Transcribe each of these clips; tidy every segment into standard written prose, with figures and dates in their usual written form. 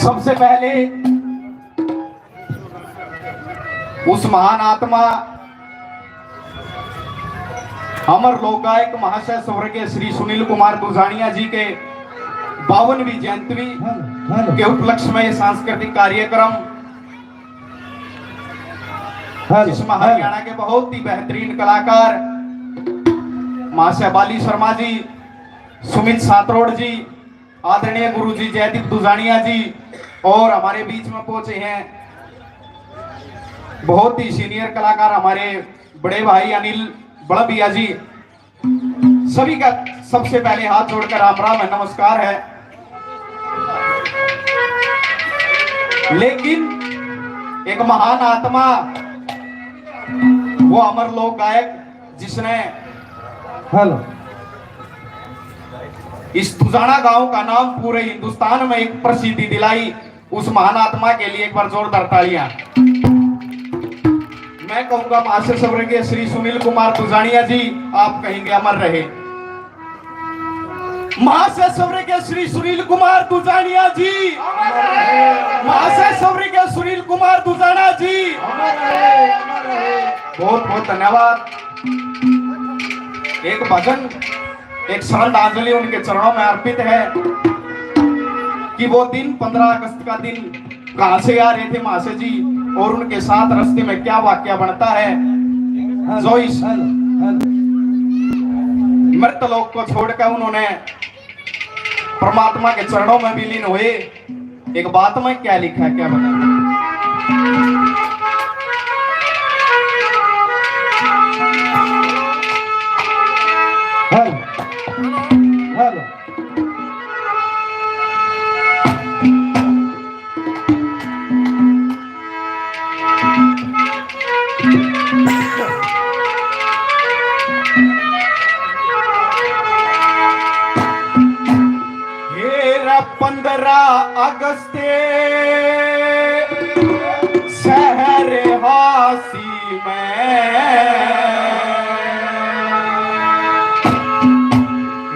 सबसे पहले उस महान आत्मा अमर लोक गायक महाशय स्वर्गीय श्री सुनील कुमार दुजानिया जी के 52वीं जयंती के उपलक्ष्य में सांस्कृतिक कार्यक्रम, जिसमें हरियाणा के बहुत ही बेहतरीन कलाकार महाशय बाली शर्मा जी, सुमित सातरोड जी, आदरणीय गुरु जी जयदीप दुजानिया जी और हमारे बीच में पहुंचे हैं बहुत ही सीनियर कलाकार हमारे बड़े भाई अनिल बड़बिया जी। सभी का सबसे पहले हाथ जोड़कर राम राम है, नमस्कार है। लेकिन एक महान आत्मा, वो अमर लोक गायक जिसने इस दुजाना गांव का नाम पूरे हिंदुस्तान में एक प्रसिद्धि दिलाई, उस महान आत्मा के लिए एक बार जोरदार तालियां। मैं कहूंगा महाशय स्वर्गीय श्री सुनील कुमार दुजानिया जी, आप कहेंगे अमर रहे। महाशय स्वर्गीय श्री सुनील कुमार दुजानिया जी, महाशय स्वर्गीय सुनील कुमार दुजाना जी, बहुत बहुत धन्यवाद। एक भजन, एक श्रद्धांजलि उनके चरणों में अर्पित है कि वो दिन 15 अगस्त का दिन कहां से आ रहे थे महाशय जी और उनके साथ रास्ते में क्या वाक्य बनता है, जो इस मृत लोक को छोड़कर उन्होंने परमात्मा के चरणों में विलीन हुए। एक बात में क्या लिखा है, क्या बता अगस्त शहर हासी में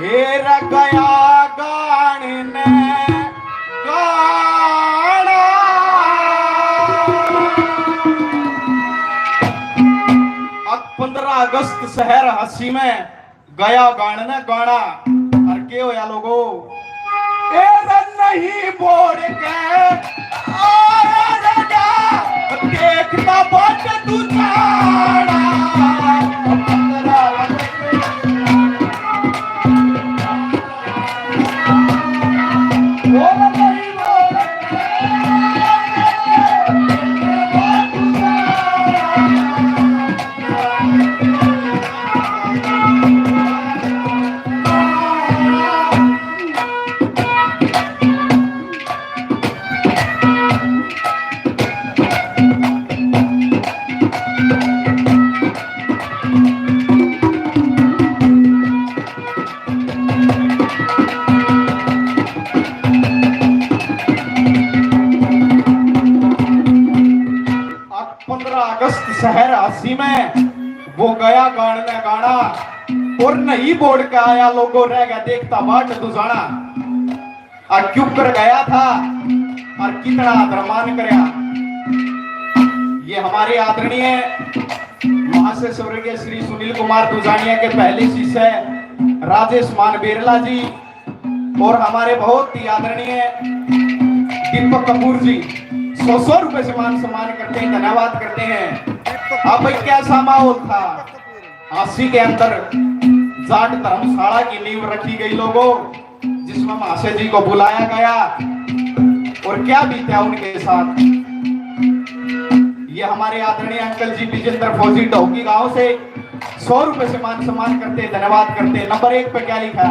हेर गया गान ने गाना, 15 अगस्त शहर हासी में गया गान ने गाना। और के होया लोगो नहीं बोल के देखता बाट तू जाना, शहर हासी में वो गया गान ने गाना और नहीं बोल के आया लोगों रह गया देखता बाट दुजाना। और क्यों कर गया था और कितना आदरमान करया। ये हमारे आदरणीय महाशय स्वर्गीय श्री सुनील कुमार दुजानिया के पहले शिष्य राजेश मान बेरला जी और हमारे बहुत ही आदरणीय दीपक कपूर जी 100 रुपए से मान सम्मान करते हैं, धन्यवाद करते हैं। अब कैसा माहौल था, हासी के अंदर जाट धर्मशाला की नींव रखी गई लोगों, जिसमें महाशय जी को बुलाया गया और क्या बीता उनके साथ। ये हमारे आदरणीय अंकल जी विजेंद्र फौजी ढोकी गांव से 100 रुपए से मान सम्मान करते, धन्यवाद करते। नंबर 1 पे क्या लिखा?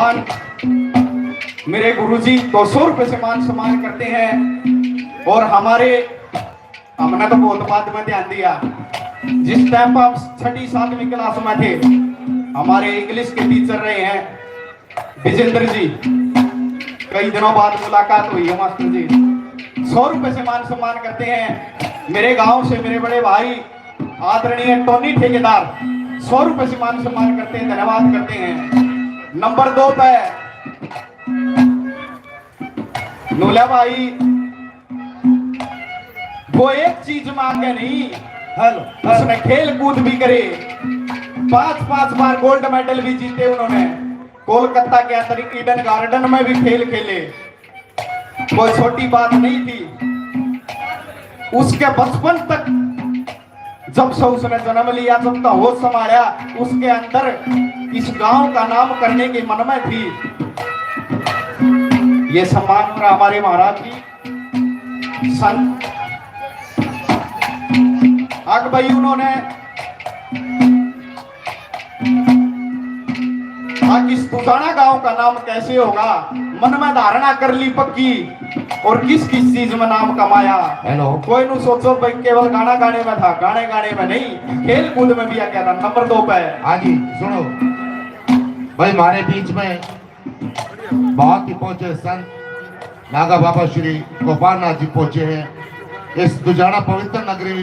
पहलवान मेरे गुरुजी 200 रुपए से मान सम्मान करते हैं। और हमने तो बहुत बात में ध्यान दिया। जिस टाइम पर हम 6ठी 7वीं क्लास में थे, हमारे इंग्लिश के टीचर रहे हैं विजेंद्र जी। कई दिनों बाद मुलाकात हुई है मास्टर जी। 100 रुपए से मान सम्मान करते हैं। मेरे गांव से मेरे बड़े भाई आदरणीय टोनी ठेकेदार 100 रुपए से मान सम्मान करते हैं, धन्यवाद करते हैं। नंबर 2 पे नूला भाई, वो एक चीज मांगे नहीं, उसने खेल कूद भी करे। 5 बार गोल्ड मेडल भी जीते उन्होंने। कोलकाता के अंदर ईडन गार्डन में भी खेल खेले, कोई छोटी बात नहीं थी। उसके बचपन तक जब से उसने जन्म लिया, जब तक होश संभाला, उसके अंदर इस गांव का नाम करने की मन में थी। ये सम्मान हमारे महाराज जी संत आग भाई, उन्होंने आज इस दुसाना गांव का नाम कैसे होगा मन में धारणा कर ली पक्की। और किस किस चीज में नाम कमाया। हेलो, कोई नु सोचो भाई केवल गाना गाने में था, गाने में नहीं, खेल कूद में भी आ गया था। नंबर 2 पे हाँ जी सुनो भाई, हमारे बीच में बहुत ही पहुंचे संत नागा बाबा श्री गोपालनाथ जी पहुंचे हैं। इस दुजाना पवित्र नगरी,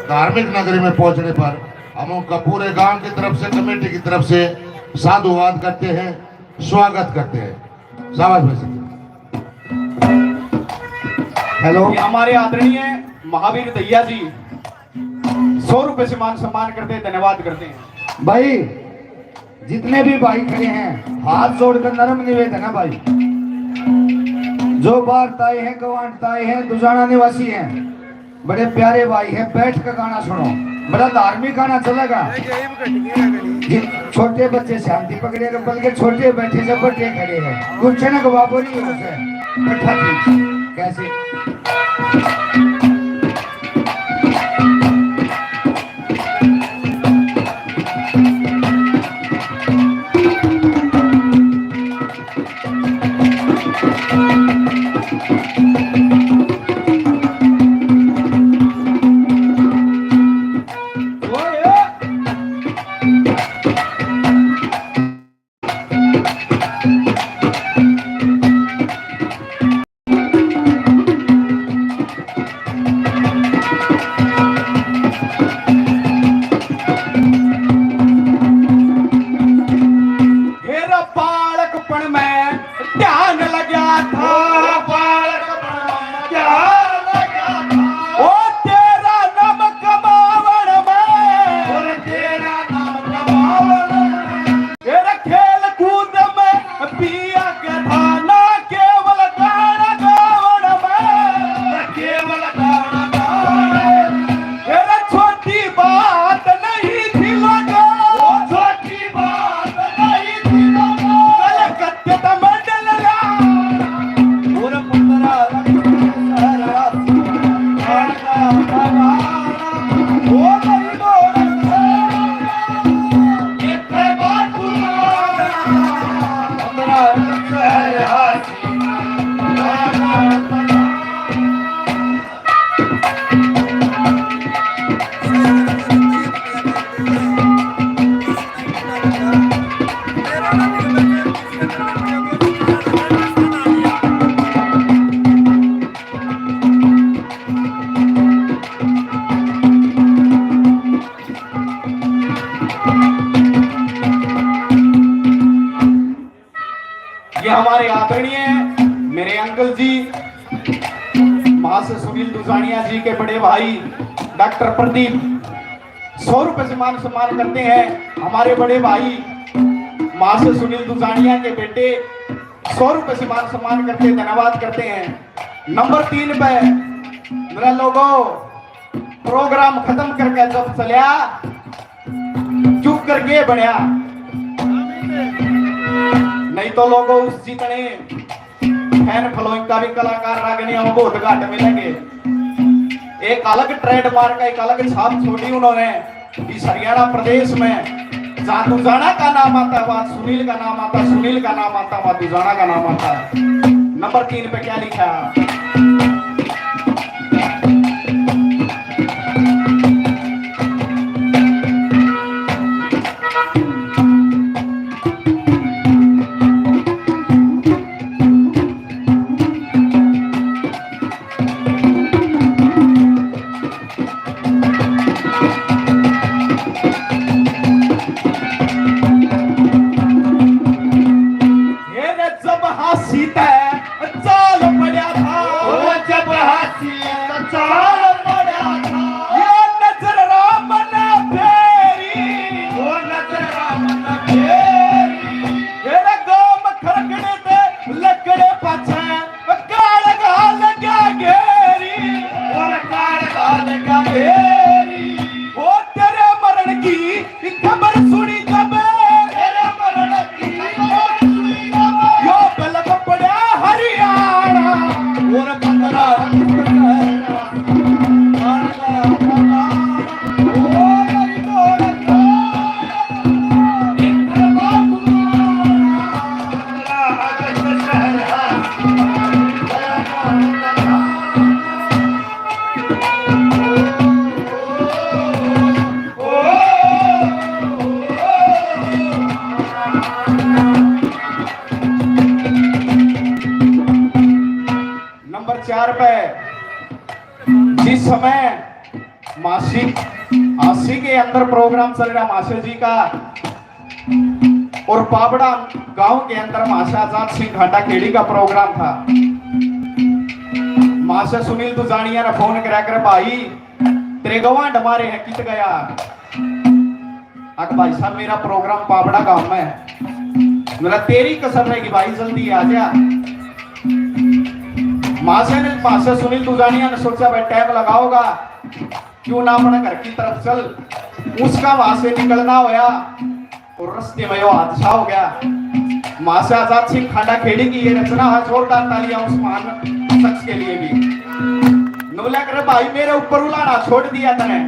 धार्मिक नगरी में पहुंचने पर हम उनका पूरे गांव की तरफ से, कमेटी की तरफ से साधुवाद करते हैं, स्वागत करते हैं। शाबाश भाई। हेलो, ये हमारे आदरणीय महावीर दैया जी 100 रुपए से मान सम्मान करते हैं, धन्यवाद करते हैं। भाई जितने भी भाई खड़े हैं हाथ जोड़कर नरम निवेदन है भाई, जो बाहर ताए हैं, गवांड ताए हैं, दुजाना निवासी हैं, बड़े प्यारे भाई हैं, बैठ कर गाना सुनो, बड़ा धार्मिक गाना चलेगा। छोटे बच्चे शांति पकड़े, बल्कि छोटे बैठे से बड़े खड़े हैं, कुछ न बाबू नहीं हो से बैठा कैसे। ये हमारे आदरणीय मेरे अंकल जी मास्टर सुनील दुसानिया जी के बड़े भाई डॉक्टर प्रदीप 100 रुपए से मान सम्मान करते हैं। हमारे बड़े भाई मास्टर सुनील दुसानिया के बेटे 100 रुपए से मान सम्मान करते हैं, धन्यवाद करते हैं। नंबर 3 पे मेरा लोगों प्रोग्राम खत्म करके जब चलिया चुप करके बढ़िया, नहीं तो लोगों उस जितने फैन फॉलोइंग का भी कलाकार रागनिया में बहुत घाट मिलेंगे। एक अलग ट्रेडमार्क, एक अलग छाप छोड़ी उन्होंने इस हरियाणा प्रदेश में जहाँ दुजाना का नाम आता है वहां सुनील का नाम आता है, सुनील का नाम आता है वहां दुजाना का नाम आता है। नंबर 3 पे क्या लिखा है? नंबर 4 पे जिस समय मासी आशी के अंदर प्रोग्राम चल रहा माशा जी का, और पाबड़ा गांव के अंदर माशा आजाद सिंह घाटा खेड़ी का प्रोग्राम था। माशा सुनील दुजानिया ने फोन करा कर, भाई तेरे गवांड हमारे हैं कित गया? अक भाई साहब मेरा प्रोग्राम पाबड़ा गांव में है। मेरा तेरी कसर रहेगी भाई, जल्दी आ जा। माशा सुनील दुजानिया ने सोचा भाई टाइम लगाओगा, क्यों ना अपने घर की तरफ चल। उसका वहां से निकलना होया और रास्ते में वो हादसा हो गया। माशा आजाद सिंह खांडा खेड़ी की ये रचना है, जोरदार तालियां उस महान शख्स के लिए भी। नोला कर भाई मेरे ऊपर उलाना छोड़ दिया तने,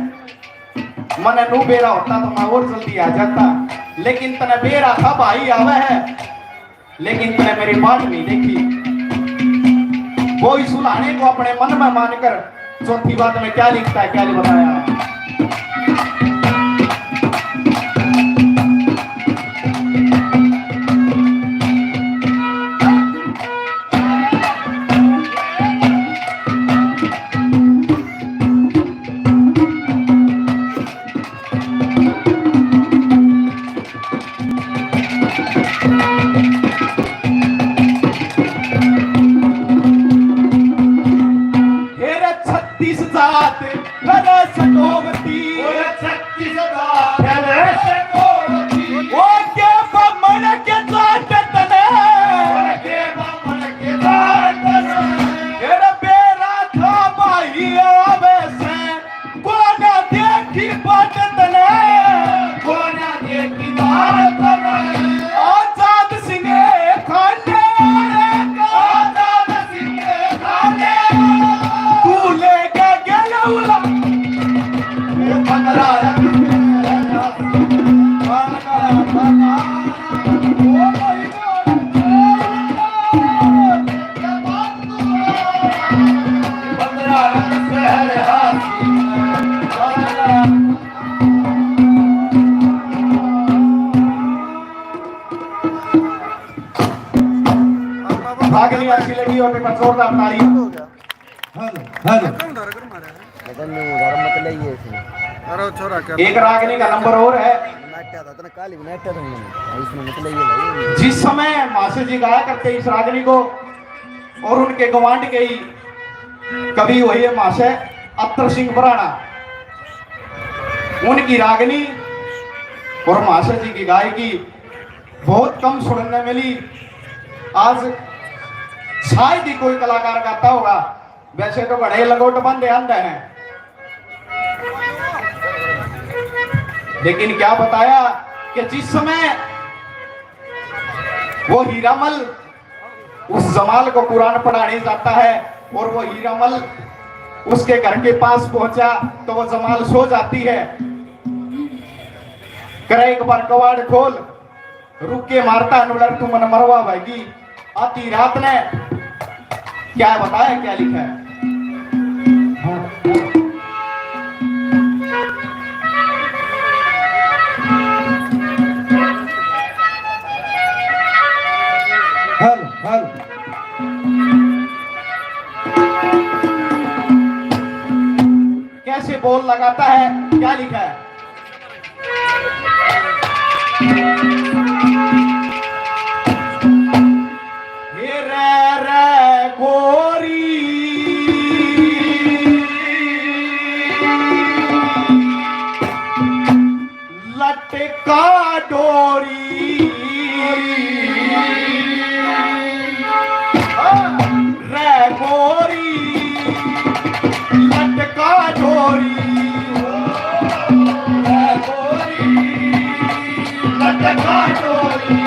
मने नू बेरा होता तो मैं और जल्दी आ जाता, लेकिन तने बेरा था भाई आवे है, लेकिन तने मेरी बात नहीं देखी। वो इस उलाने को अपने मन में मानकर चौथी बात में क्या लिखता है, क्या बताया? भागनी अच्छी लगी और पेपर जोरदार ताली। एक रागनी का नंबर और है। जिस समय माशा जी गाया करते इस रागनी को, और उनके गवांड के ही कवि हुई है माशा अत्तर सिंह बराड़ा, उनकी रागनी और माशा जी की गायकी बहुत कम सुनने मिली। आज शायद ही कोई कलाकार गाता होगा, वैसे तो बड़े लगोट बंदे अंधे हैं, लेकिन क्या बताया कि जिस समय वो हीरामल उस जमाल को कुरान पढ़ाने जाता है और वो हीरामल उसके घर के पास पहुंचा तो वो जमाल सो जाती है। करे एक बार कवाड़ खोल, रुक के मारता नुलर तू मन मरवा भागी। आती रात ने क्या बताया, क्या लिखा है? हल हल कैसे बोल लगाता है, क्या लिखा है? हे रे गोरी लटका डोरी, रे गोरी लटका डोरी, रे गोरी लटका डोरी।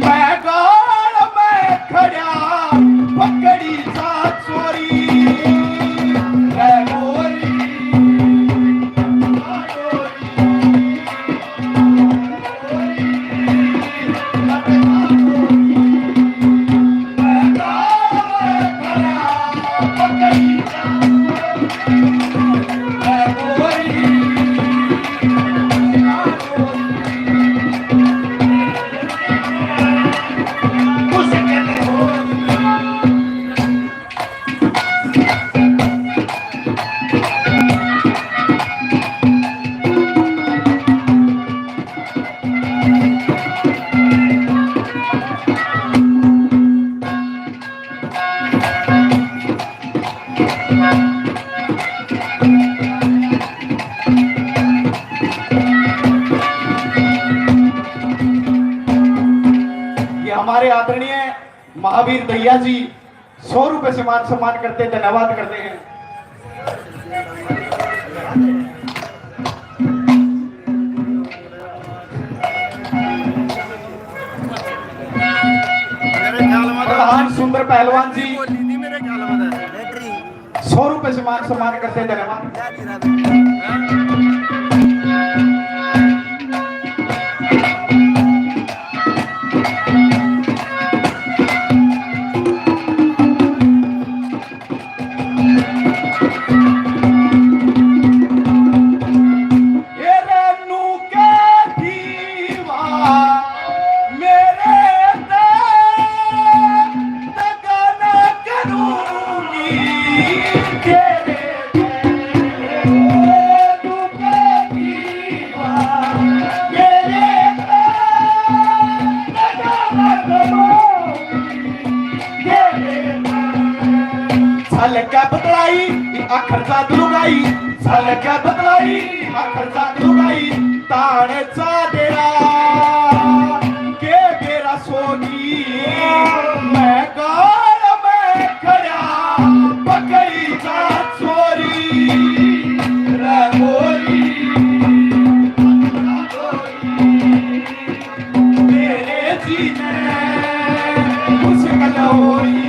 मैं गाल में खड़ा पकड़ी सा चोरी, रे गोरी लटका डोरी, लटका डोरी। मैं गाल में खड़ा पकड़ी सा चोरी, हमारे आदरणीय महावीर दैया जी 100 रुपए से मान सम्मान करते, धन्यवाद करते हैं। प्रधान सुंदर पहलवान जी 100 रुपए से मान सम्मान करते, धन्यवाद। सालका बतलाई अखर जात लुगाई, सालका बतलाई अखर जात लुगाई। ताने चा डेरा के बेरा सोगी, मैं गाल में खड़ा पकड़ी जा चोरी, रे गोरी मेरे जीने मुश्किल होई।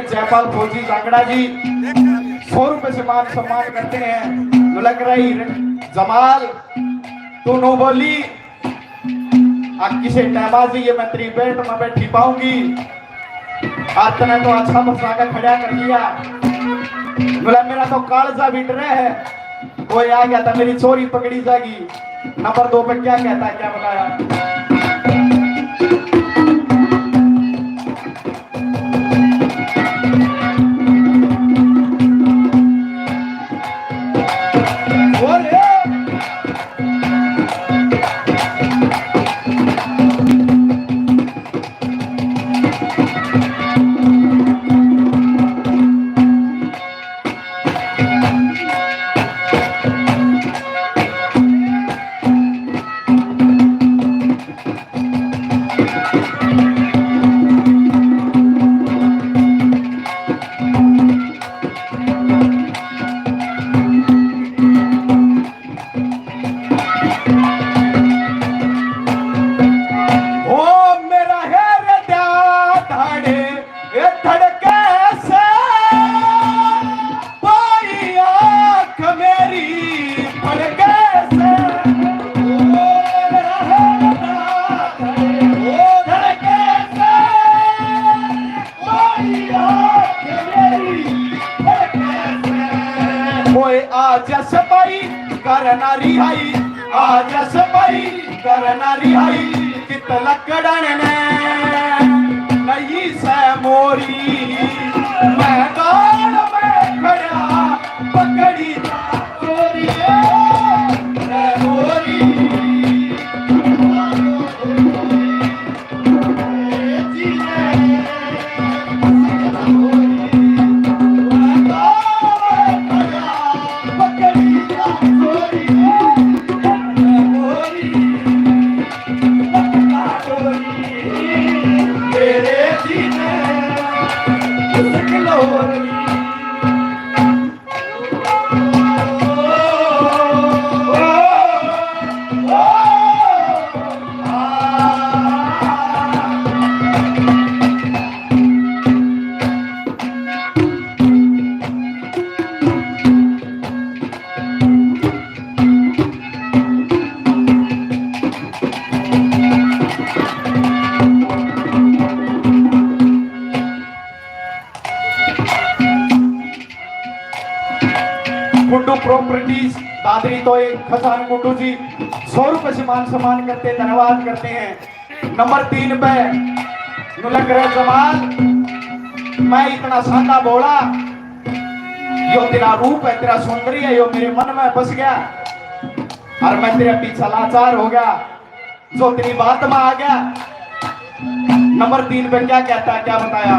जयपाल फौजी कांगड़ा जी 100 रुपए से मान सम्मान करते हैं। लग रही जमाल तू नो बोली अब किसे टहबाजी ये मैं तेरी बेल्ट में बैठी पाऊंगी। आज तने तो अच्छा मसागा खड़ा कर दिया, बोला मेरा तो कालजा बीट रहा है। कोई आ गया था मेरी चोरी पकड़ी जाएगी। नंबर 2 पे क्या कहता है, क्या बताया? करना रिहाई आज सफाई करना रिहाई चित लकड़न ने नहीं से मोरी मैदान में खड़ा पकड़ी चोरी रे मोरी गुड्डू प्रॉपर्टीज दादरी तो एक खजान गुड्डू जी 100 रुपए से मान सम्मान करते धन्यवाद करते हैं। नंबर 3 पे नुलकर जमाल मैं इतना सादा बोला यो तेरा रूप है तेरा सौंदर्य है यो मेरे मन में बस गया और मैं तेरे पीछे लाचार हो गया जो तेरी बात में आ गया। नंबर 3 पे क्या कहता है क्या बताया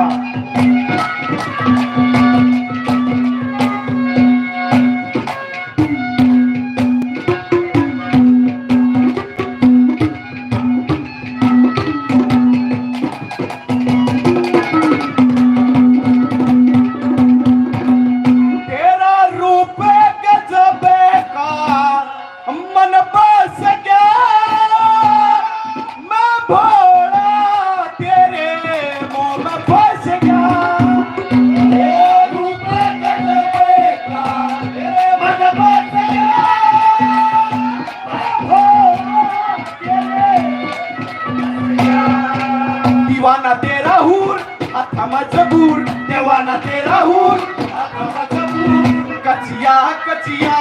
दीवाना तेरा हूर अथम जबूर दीवाना तेरा हूर अथम जबूर कचिया कचिया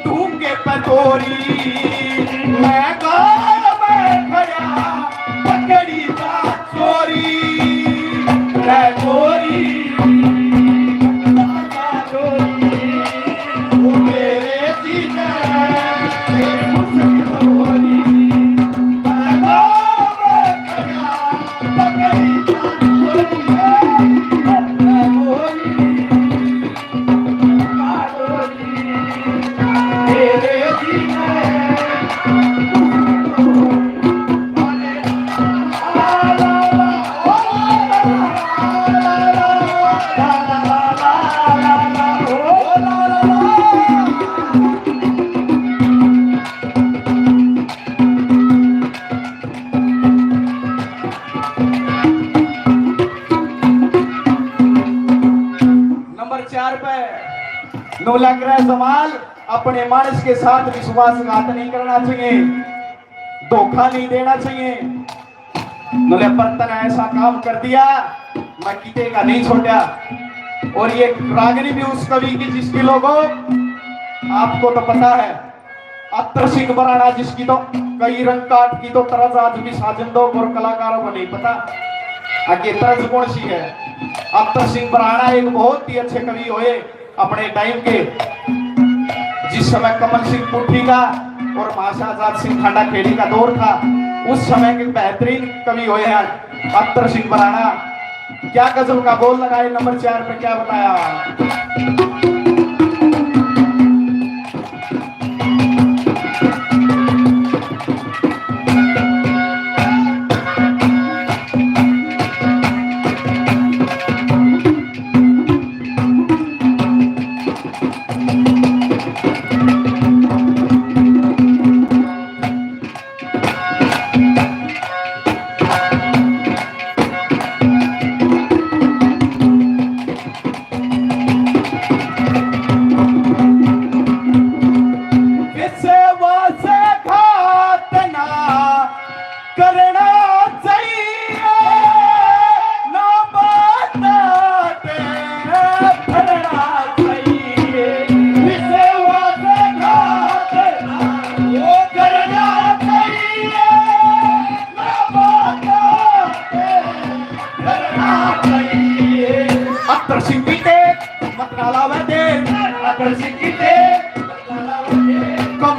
ढूंगे पतोरी मैं गाल में खड़ा पकड़ी का चोरी रे चोरी मेरे जीने नौलखा जमाल अपने मानस के साथ विश्वासघात नहीं करना चाहिए धोखा नहीं देना चाहिए। नौले बर्तन ऐसा काम कर दिया मैं किते का नहीं छोड़ा। और ये रागनी भी उस कवि की जिसकी लोगों आपको तो पता है अत्तर सिंह बराड़ा जिसकी तो कई रंग काट की तो तरज आज भी साजन दो और कलाकारों को नहीं पता आगे तरज कौन सी है। अत्तर सिंह बराड़ा एक बहुत ही अच्छे कवि हुए अपने टाइम के जिस समय कमल सिंह पुठी का और महाशा आजाद सिंह खांडा खेड़ी का दौर था उस समय के बेहतरीन कवि हुए हैं अत्तर सिंह बराड़ा। क्या गजल का बोल लगाए नंबर 4 पे क्या बताया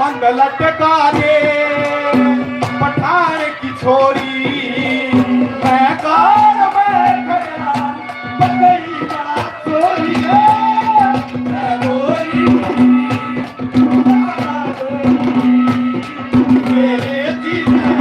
मंग लटका दे पठान की छोरी मैं कान में खड़ा पकड़ी का चोरी मैं गोरी मेरे जीने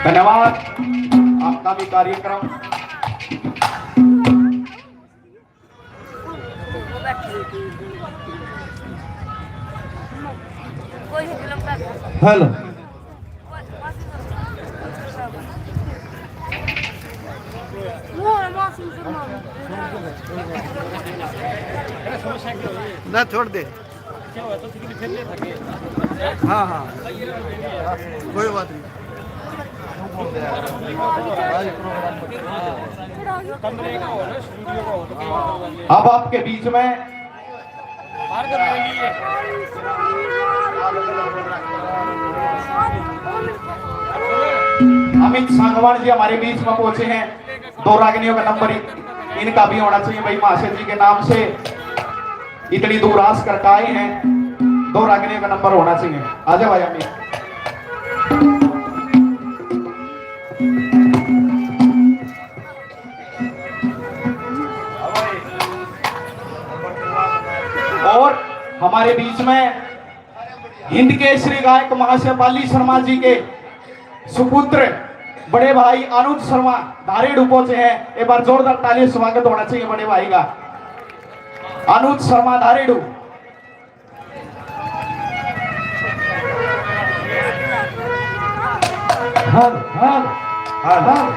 धन्यवाद आपका भी कार्यक्रम हेलो ना छोड़ दे हाँ हाँ कोई बात नहीं अब आपके बीच में अमित सांगवान जी हमारे बीच में पहुंचे हैं। दो रागिनियों का नंबर इनका भी होना चाहिए भाई। महाशय जी के नाम से इतनी दूर आस करके आए हैं, दो रागिनियों का नंबर होना चाहिए। आजा भाई अमित। और हमारे बीच में हिंद के श्री गायक महाशय पाली शर्मा जी के सुपुत्र बड़े भाई अनुज शर्मा धारेडू पहुंचे हैं। एक बार जोरदार ताली स्वागत होना चाहिए बड़े भाई का। अनुज शर्मा धारेडू। हर हर हर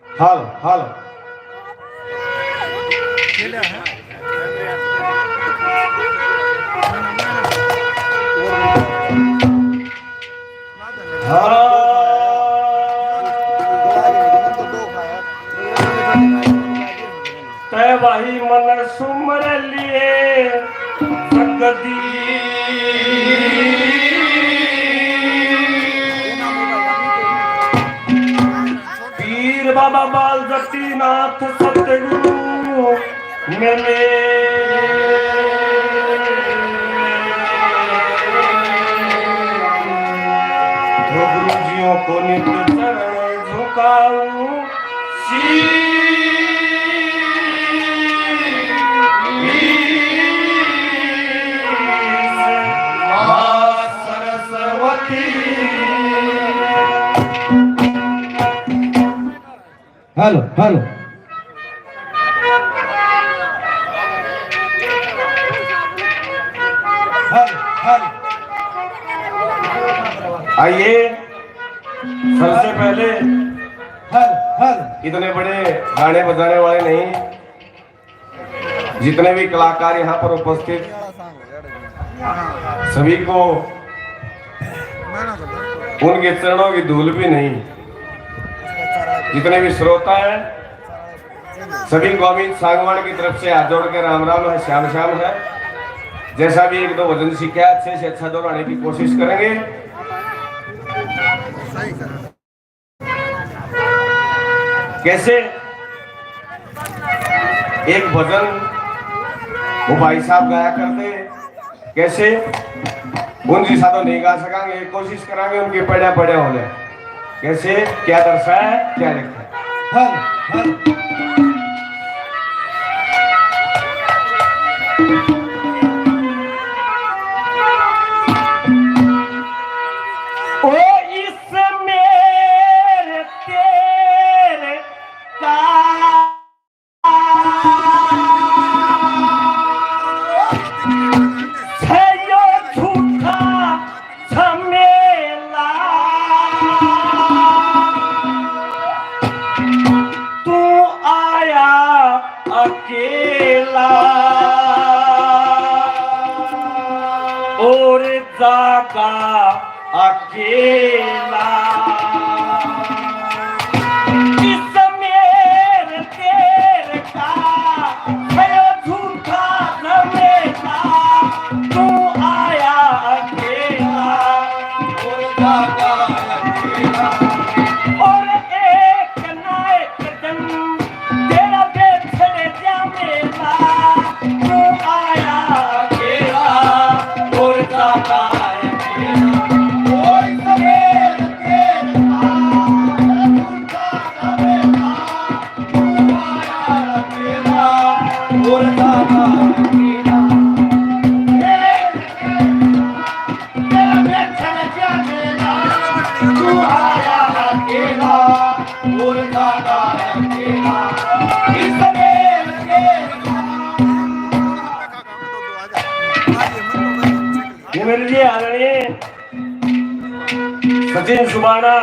हाल हाल तय भाई मन सुमर लिए जगदी पीर बाबा बाल जतीनाथ सतगुरु मिले गुरु जियों को नित्य चरण झुकाऊं हेलो हेलो आइए, सबसे पहले हेलो इतने बड़े गाने बजाने वाले नहीं, जितने भी कलाकार यहाँ पर उपस्थित सभी को उनके चरणों की धूल भी नहीं, जितने भी श्रोता हैं सभी को अमित सांगवान की तरफ से हाथ जोड़ के राम राम है, श्याम श्याम है। जैसा भी एक दो भजन सीखा अच्छे से अच्छा दोहराने की कोशिश करेंगे। कैसे एक भजन वो भाई साहब गाया करते, कैसे उन जैसा तो नहीं गा सकांगे, कोशिश करांगे उनके पढ़े पढ़े होने। कैसे क्या दर्शाया है, क्या लिखा है। ओ इस मेरे तेरे का अकेला और जागा अकेला, इस मेरे तेरे का है झूठा झमेला, तू आया अकेला और जागा अकेला, और एक ना एक दिन तेरा बेचने जामेला, तू आया अकेला और जागा अकेला, और सवेरे तेरे तू आया अकेला और जागा अकेला, तेरा बेचने जामेला, तू आया अकेला और जागा अकेला। ये मेरे लिए आदरणीय सचिन सुबाना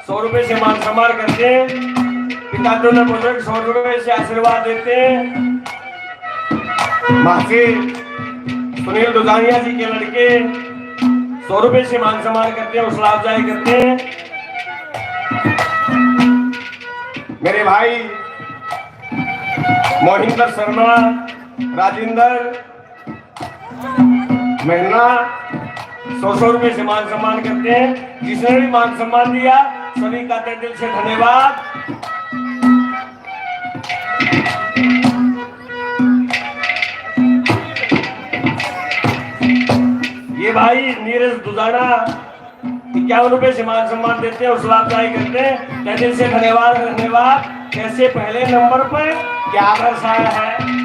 100 रुपए से मान सम्मान करते हैं, पिता दोनों बुजुर्ग 100 रुपए से आशीर्वाद देते हैं। मासी सुनील दुजानिया जी के लड़के 100 रुपए से मान सम्मान करते हैं, हौसला अफजाई करते हैं। मेरे भाई मोहिंदर शर्मा, राजेंद्र महिला 100 रुपए से मान सम्मान करते हैं। जिसने भी मान सम्मान दिया सभी का तहे दिल से धन्यवाद। ये भाई नीरज दुजाना 51 रुपए से मान सम्मान देते हैं, हौसला अफजाई करते हैं, तहे दिल से धन्यवाद धन्यवाद। कैसे पहले नंबर पर क्या दर्शाया है।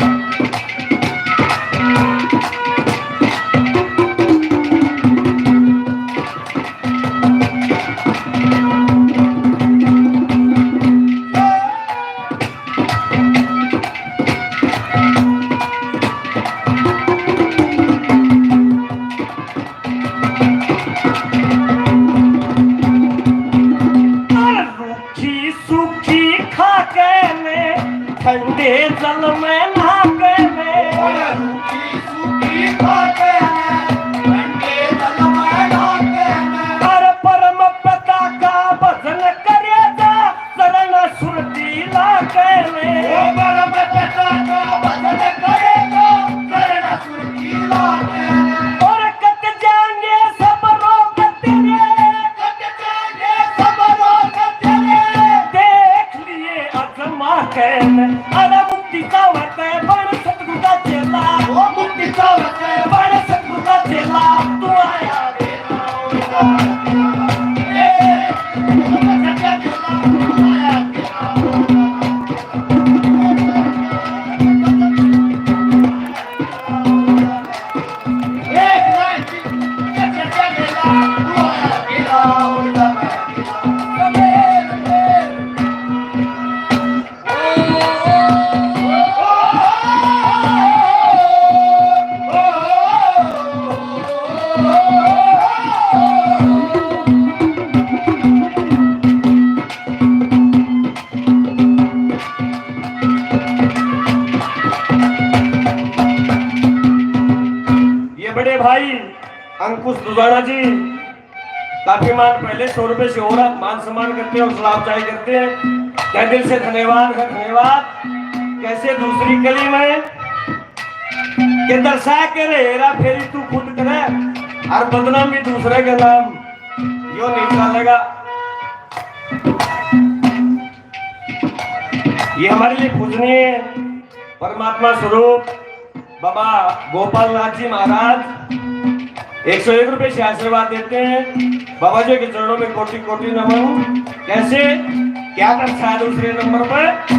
ठंडे जल में नहाके में, सूखी खाके ठंडे जल में नहाके में, अरे परम पिता का भजन करे जा शरण सुरती लाके में, परम पिता का भजन करे जा शरण सुरती लाके में, और कट जाएंगे सब रोग तेरे, कट जाएंगे सब रोग तेरे, देख लिए अजमा के में। अरे मुक्ति का वक्त है बड़ सतगुरु का चेला, वो मुक्ति का वक्त है बड़ सतगुरु का चेला, तू आया अंकुश दुधाना जी काफी मान पहले 100 रुपए से और मान सम्मान करते हैं और सलामचाई करते हैं। क्या दिल से धन्यवाद है, धन्यवाद। कैसे दूसरी कली में के दर्शा के रे हेरा फेरी तू खुद करे और बदनाम भी दूसरे के नाम यो नहीं चलेगा। ये हमारे लिए पूजनीय परमात्मा स्वरूप बाबा गोपाल नाथ जी महाराज 101 रुपए से आशीर्वाद देते हैं। बाबा जी के चरणों में कोटि कोटि नमन। कैसे क्या करता है दूसरे नंबर पर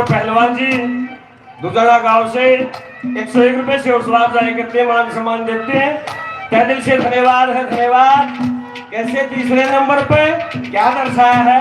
पहलवान जी दुधाना गांव से 101 रुपए से हौसला अफजाई करते हैं, मान सम्मान देते हैं। तहे दिल से धन्यवाद है, धन्यवाद। कैसे तीसरे नंबर पे क्या दर्शाया है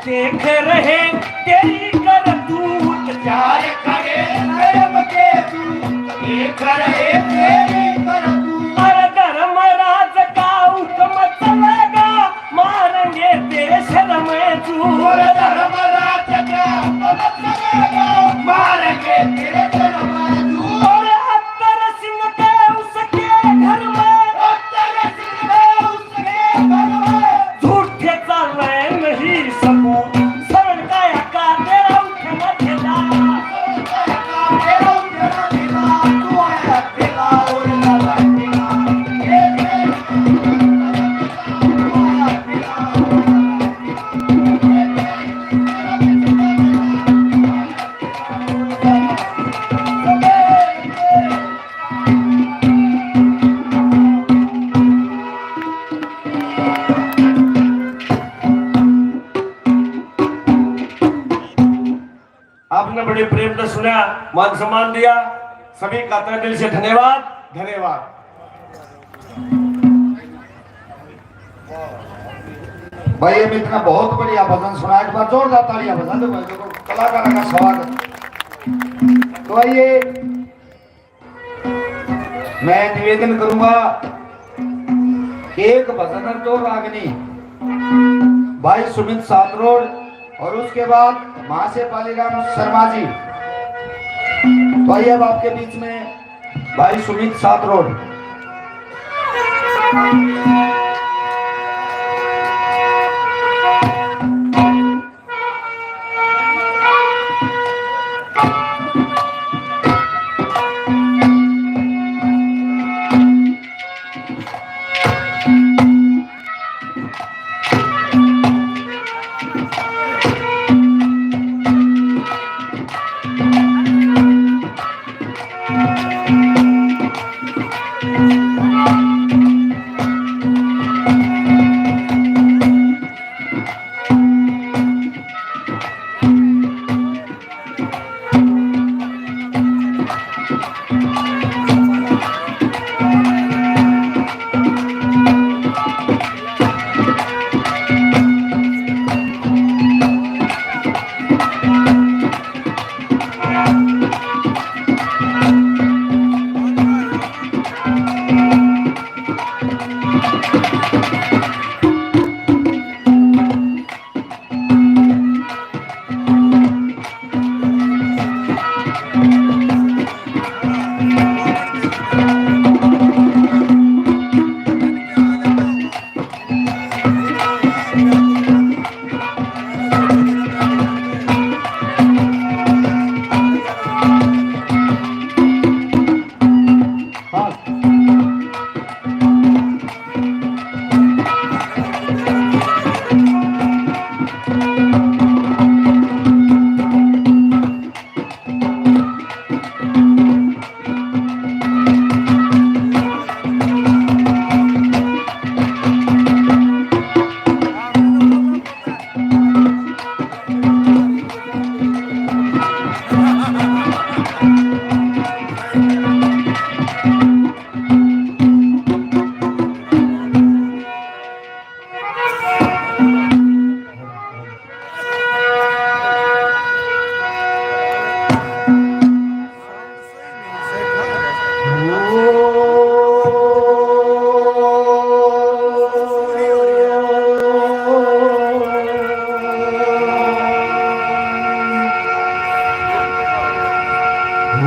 देख रहे तेरी करतूत, चार खड़े नरम के दूत देख रहे तेरी करतूत। अरे धर्मराज का हुक्म चलेगा, मारेंगे तेरे शर्म चूर। धर्मराज का हुक्म चलेगा, मारेंगे तेरे शर्म चूर। और अत्तर सिंह के उसके घर में, अत्तर सिंह के उसके घर में झूठे चल रहे नहीं सबूत। शरण काया का तेरा उठना ठेला, तेरा उठना ठेला, तू आया बड़े प्रेम से सुना, मान सम्मान दिया। सभी का तहे दिल से धन्यवाद। धन्यवाद। भाई ये इतना बहुत बढ़िया भजन सुना, एक बार जोरदार तालियां बजा दो भाई, देखो कलाकारों का स्वागत। तो आइए मैं निवेदन करूंगा एक भजन तो रागनी भाई सुमित सातरोड और उसके बाद मां से पालीराम शर्मा जी। तो आइए अब आपके बीच में भाई सुमित सातरोड।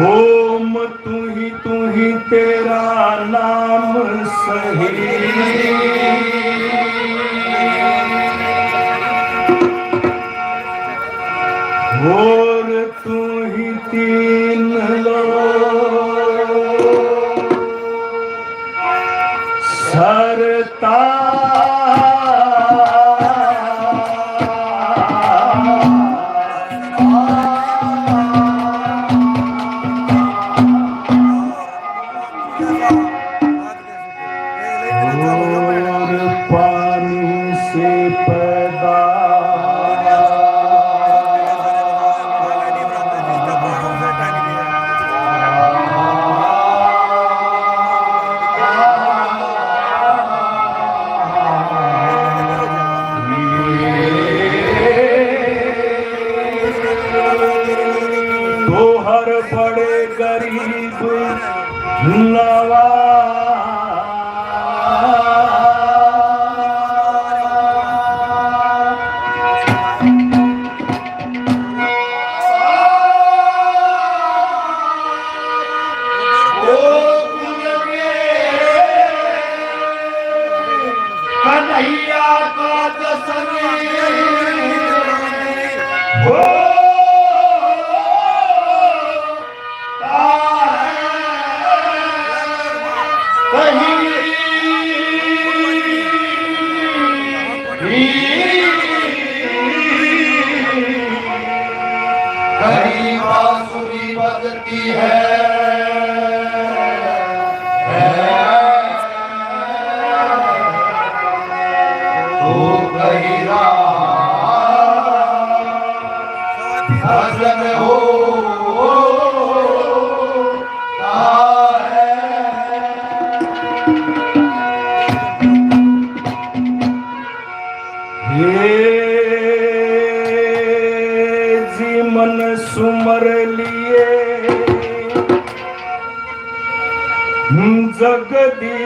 ओम तू ही तेरा नाम सही, और तू ही तीन लोग सरता पानी से पैदा तो हर बड़े गरीब नवा कन्हैया का दसमी हो कहीं बांसुरी बजती है तो कहीं भजन हो जी मन सुमर लिए जगदी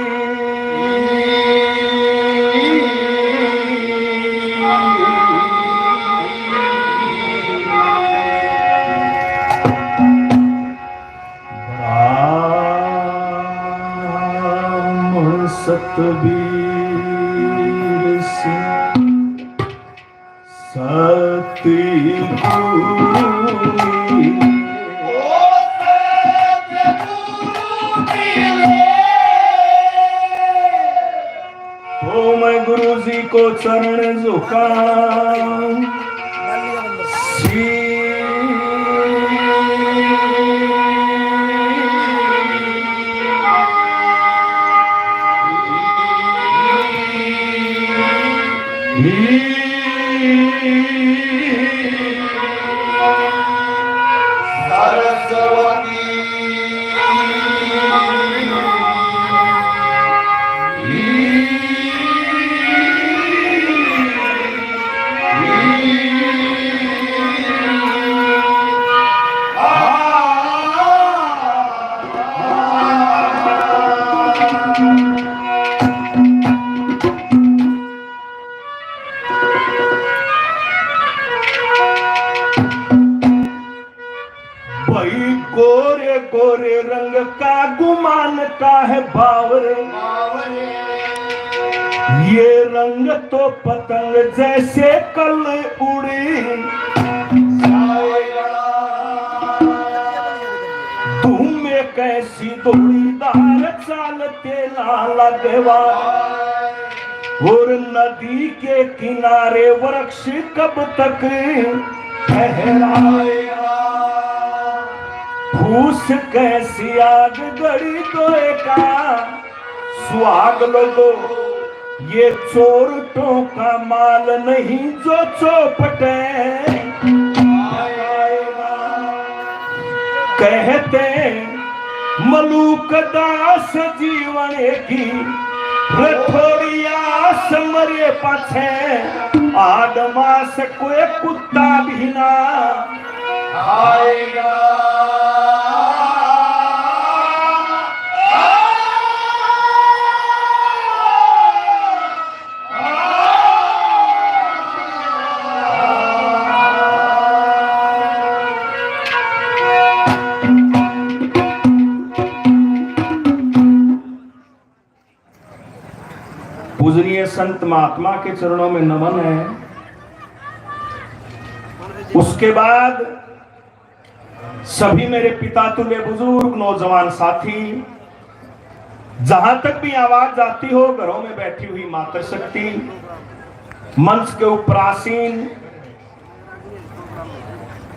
सतबीर सिंह तो मैं गुरु जी को चरण झुकाऊं गोरे गोरे रंग का गुमान का है बावरे ये रंग तो पतंग जैसे कल उड़ी तुम में कैसी दौड़ीदार चालते लाला देवा और नदी के किनारे वृक्ष कब तक ठहराएगा फूस कैसी आग गड़ी दोए का सुहाग लोगो ये चोरटों का माल नहीं जो चौपटे कहते मलूक दास जीवन की थोड़ी आस मरे पाछे आदमास कोई कुत्ता भी ना आएगा पूजनीय संत महात्मा के चरणों में नमन है। उसके बाद सभी मेरे पिता तुल्य बुजुर्ग नौजवान साथी, जहां तक भी आवाज जाती हो, घरों में बैठी हुई मातृशक्ति, मंच के ऊपर आसीन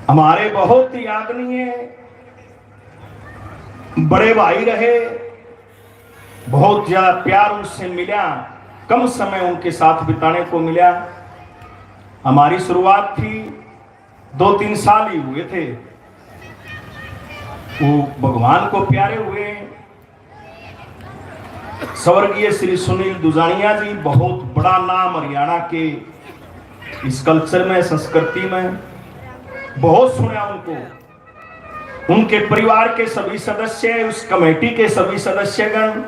हमारे बहुत ही आदरणीय बड़े भाई रहे, बहुत ज्यादा प्यार उनसे मिला, कम समय उनके साथ बिताने को मिला। हमारी शुरुआत थी 2-3 साल ही हुए थे, वो भगवान को प्यारे हुए। स्वर्गीय श्री सुनील दुजानिया जी, बहुत बड़ा नाम हरियाणा के इस कल्चर में, संस्कृति में, बहुत सुना उनको। उनके परिवार के सभी सदस्य, उस कमेटी के सभी सदस्यगण,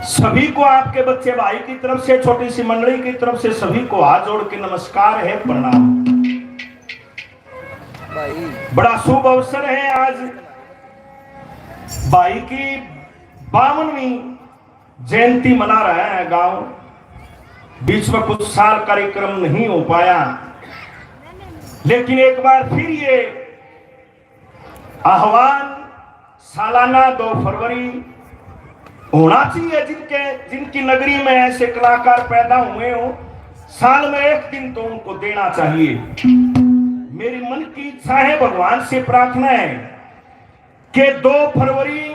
सभी को आपके बच्चे भाई की तरफ से, छोटी सी मंडली की तरफ से सभी को हाथ जोड़ के नमस्कार है, प्रणाम। बड़ा शुभ अवसर है, आज भाई की 52वीं जयंती मना रहे हैं गांव। बीच में कुछ साल कार्यक्रम नहीं हो पाया, लेकिन एक बार फिर ये आह्वान सालाना 2 फरवरी होना चाहिए। जिनकी नगरी में ऐसे कलाकार पैदा हुए हो, साल में एक दिन तो उनको देना चाहिए। मेरी मन की इच्छा है, भगवान से प्रार्थना है कि 2 फरवरी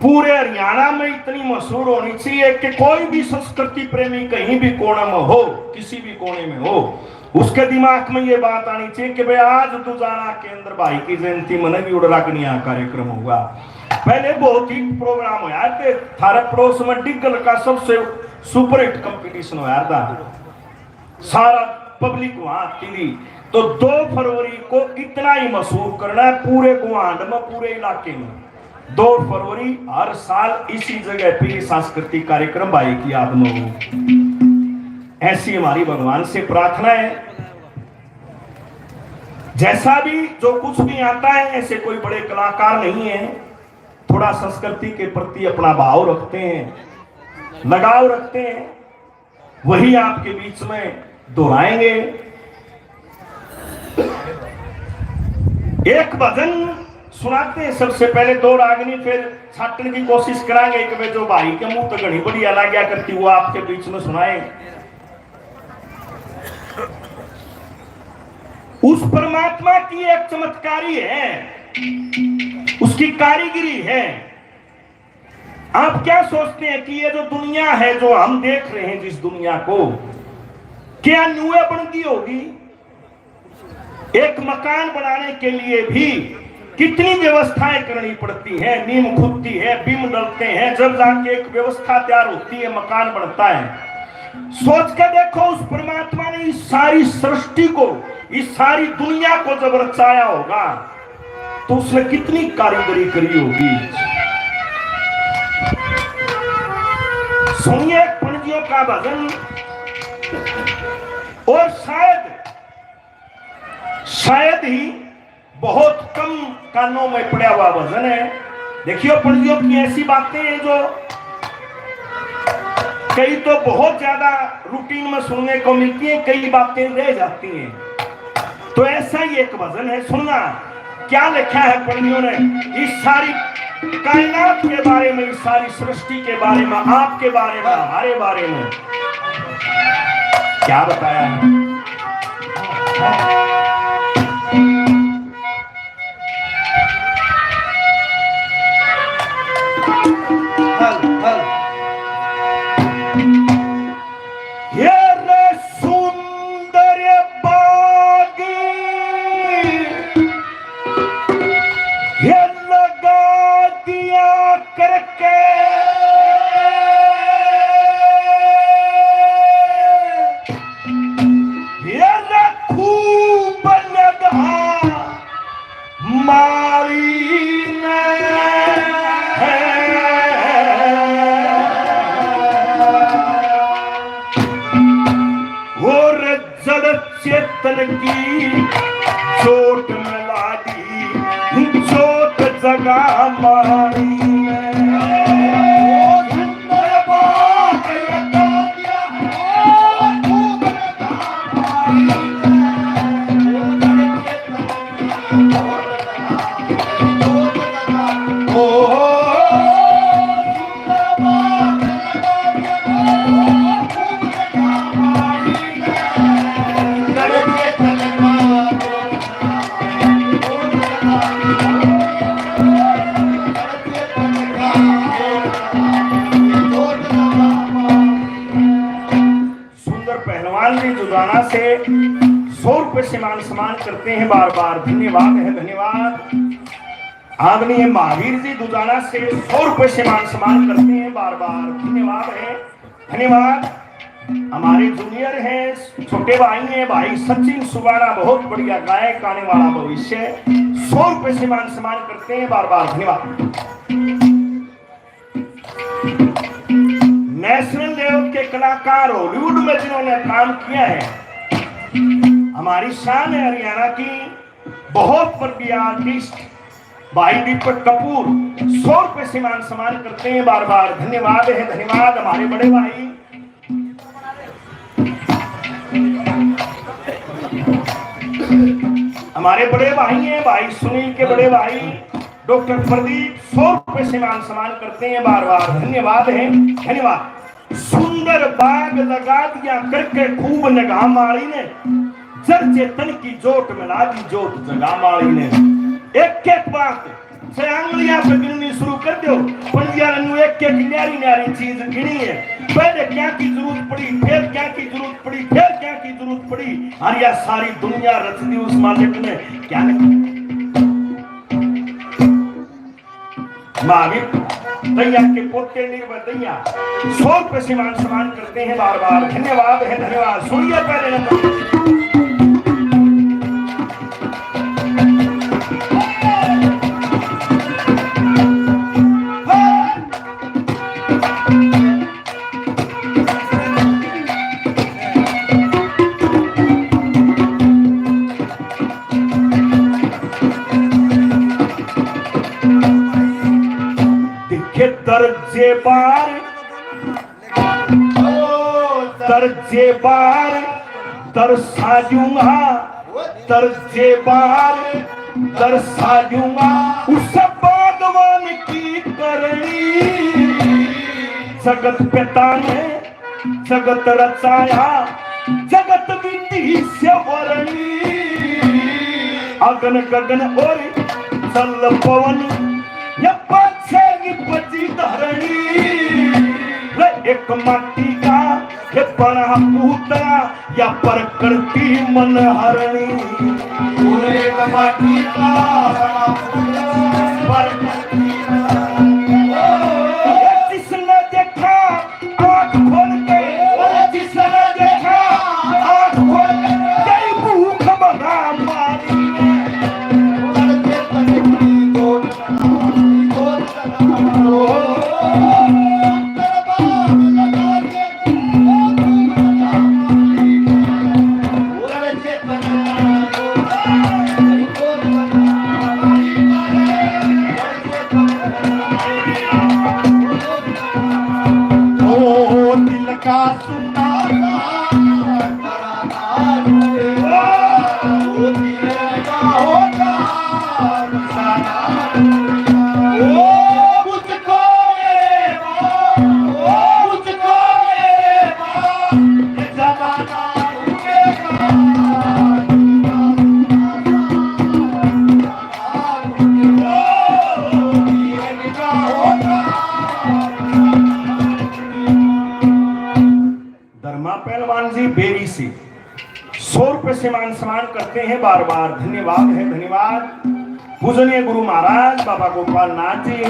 पूरे हरियाणा में इतनी मशहूर होनी चाहिए कि कोई भी संस्कृति प्रेमी कहीं भी कोने में हो, किसी भी कोने में हो, उसके दिमाग में ये बात आनी चाहिए कि भाई आज दुजाना के अंदर भाई की जयंती मने भी उड़रागनिया कार्यक्रम होगा। पहले बहुत ही प्रोग्राम हुआ थे, थारे पड़ोस में डिगल का सबसे सुपर हिट कंपटीशन हुआ था, सारा पब्लिक वहां आती थी। तो 2 फरवरी को इतना ही मशहूर करना है पूरे गुआंढ में, पूरे इलाके में। 2 फरवरी हर साल इसी जगह पे सांस्कृतिक कार्यक्रम भाई की याद में हो। ऐसी हमारी भगवान से प्रार्थना है। जैसा भी जो कुछ भी आता है, ऐसे कोई बड़े कलाकार नहीं है, थोड़ा संस्कृति के प्रति अपना भाव रखते हैं, लगाव रखते हैं, वही आपके बीच में दोहराएंगे। एक भजन सुनाते हैं सबसे पहले, 2 रागनी, फिर छाटने की कोशिश कराएंगे कि जो भाई के मुंह तो घड़ी बड़ी अलग क्या करती वो आपके बीच में सुनाए। उस परमात्मा की एक चमत्कारी है, उसकी कारीगरी है। आप क्या सोचते हैं कि ये जो दुनिया है, जो हम देख रहे हैं जिस दुनिया को, क्या न्यूए बनती होगी? एक मकान बनाने के लिए भी कितनी व्यवस्थाएं करनी पड़ती हैं, नींव खुदती है, बीम डलते हैं, जब जाके एक व्यवस्था तैयार होती है, मकान बनता है। सोच कर देखो, उस परमात्मा ने इस सारी सृष्टि को, इस सारी दुनिया को जब रचाया होगा तो उसने कितनी कारीगरी करी होगी। सुनिए पणजियों का भजन, और शायद ही बहुत कम कानों में पड़ा हुआ भजन है। देखियो पणजियों की ऐसी बातें हैं जो कई तो बहुत ज्यादा रूटीन में सुनने को मिलती है, कई बातें रह जाती हैं। तो ऐसा ही एक भजन है, सुनना क्या लिखा है पणजियों ने इस सारी कायनात के बारे में, इस सारी सृष्टि के बारे में, आपके बारे में, हमारे बारे में क्या बताया है। चेतन की चोट मिला दी, चोट जगा मारी से 100 रुपए से मान सम्मान करते हैं, बार बार धन्यवाद है, धन्यवाद। आदरणीय महावीर जी दुजाना से 100 रुपए से मान सम्मान करते हैं, बार बार धन्यवाद है, धन्यवाद। हमारे जूनियर हैं, छोटे भाई हैं, भाई सचिन सुबाना, बहुत बढ़िया गायक, आने वाला भविष्य, 100 रुपए से मान सम्मान करते हैं, बार बार धन्यवाद। नेशनल लेवल के कलाकार हॉलीवुड में जिन्होंने काम किया है, हमारी शान है हरियाणा की, बहुत बड़ी आर्टिस्ट भाई दीपक कपूर, 100 रुपए से मान सम्मान करते हैं, बार बार धन्यवाद है, धन्यवाद। हमारे बड़े भाई हैं, भाई सुनील के बड़े भाई डॉक्टर प्रदीप, 100 रुपए से मान सम्मान करते हैं, बार बार धन्यवाद है, धन्यवाद। सुंदर बाग लगा दिया करके खूब निगाह मारी ने, जर चेतन की जोत मिला दी, जोत जगा मारी ने। एक एक बात से आंगलियां पे गिननी शुरू कर दो, पंजिया ने एक एक न्यारी न्यारी चीज गिनी है। पहले क्या की जरूरत पड़ी, फिर क्या की जरूरत पड़ी, फिर क्या की जरूरत पड़ी, और यह सारी दुनिया रच दी उस मालिक ने। क्या महावीर दैया के पोते निर्भय दैया 100 रुपए से मान सम्मान करते हैं बार बार। धन्यवाद है, धन्यवाद। सुनिए पहले नंबर दर्जे बार दरसा दूंगा, दर्जे बार दरसा दूंगा उस बागवान की करनी। जगत पिता ने जगत रचाया, जगत विधि से वर्णी। अगन गगन और जल पवन या पक्षी बची धरणी। एक माटी का ये बड़ा पूतना या प्रकृति मन हरणी। एक माटी का जिसने देखा आँख खोल के, जिसने देखा आँख खोल के कई भूख बना मारी। बेरी से 100 रुपए से मान सम्मान करते हैं बार बार। धन्यवाद है, धन्यवाद। पूजनीय गुरु महाराज बाबा गोपाल नाथ जी,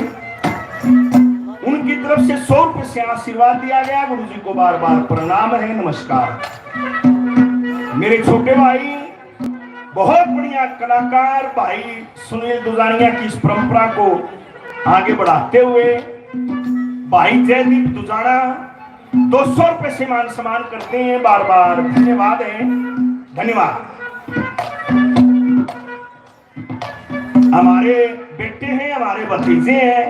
उनकी तरफ से 100 रुपए से आशीर्वाद दिया गया। गुरु जी को बार बार प्रणाम है, नमस्कार। मेरे छोटे भाई बहुत बढ़िया कलाकार भाई सुनील दुजानिया की इस परंपरा को आगे बढ़ाते हुए भाई जयदीप दुजाना 200 रुपए से मान सम्मान करते हैं बार बार। धन्यवाद है, धन्यवाद। हमारे बेटे हैं, हमारे भतीजे हैं।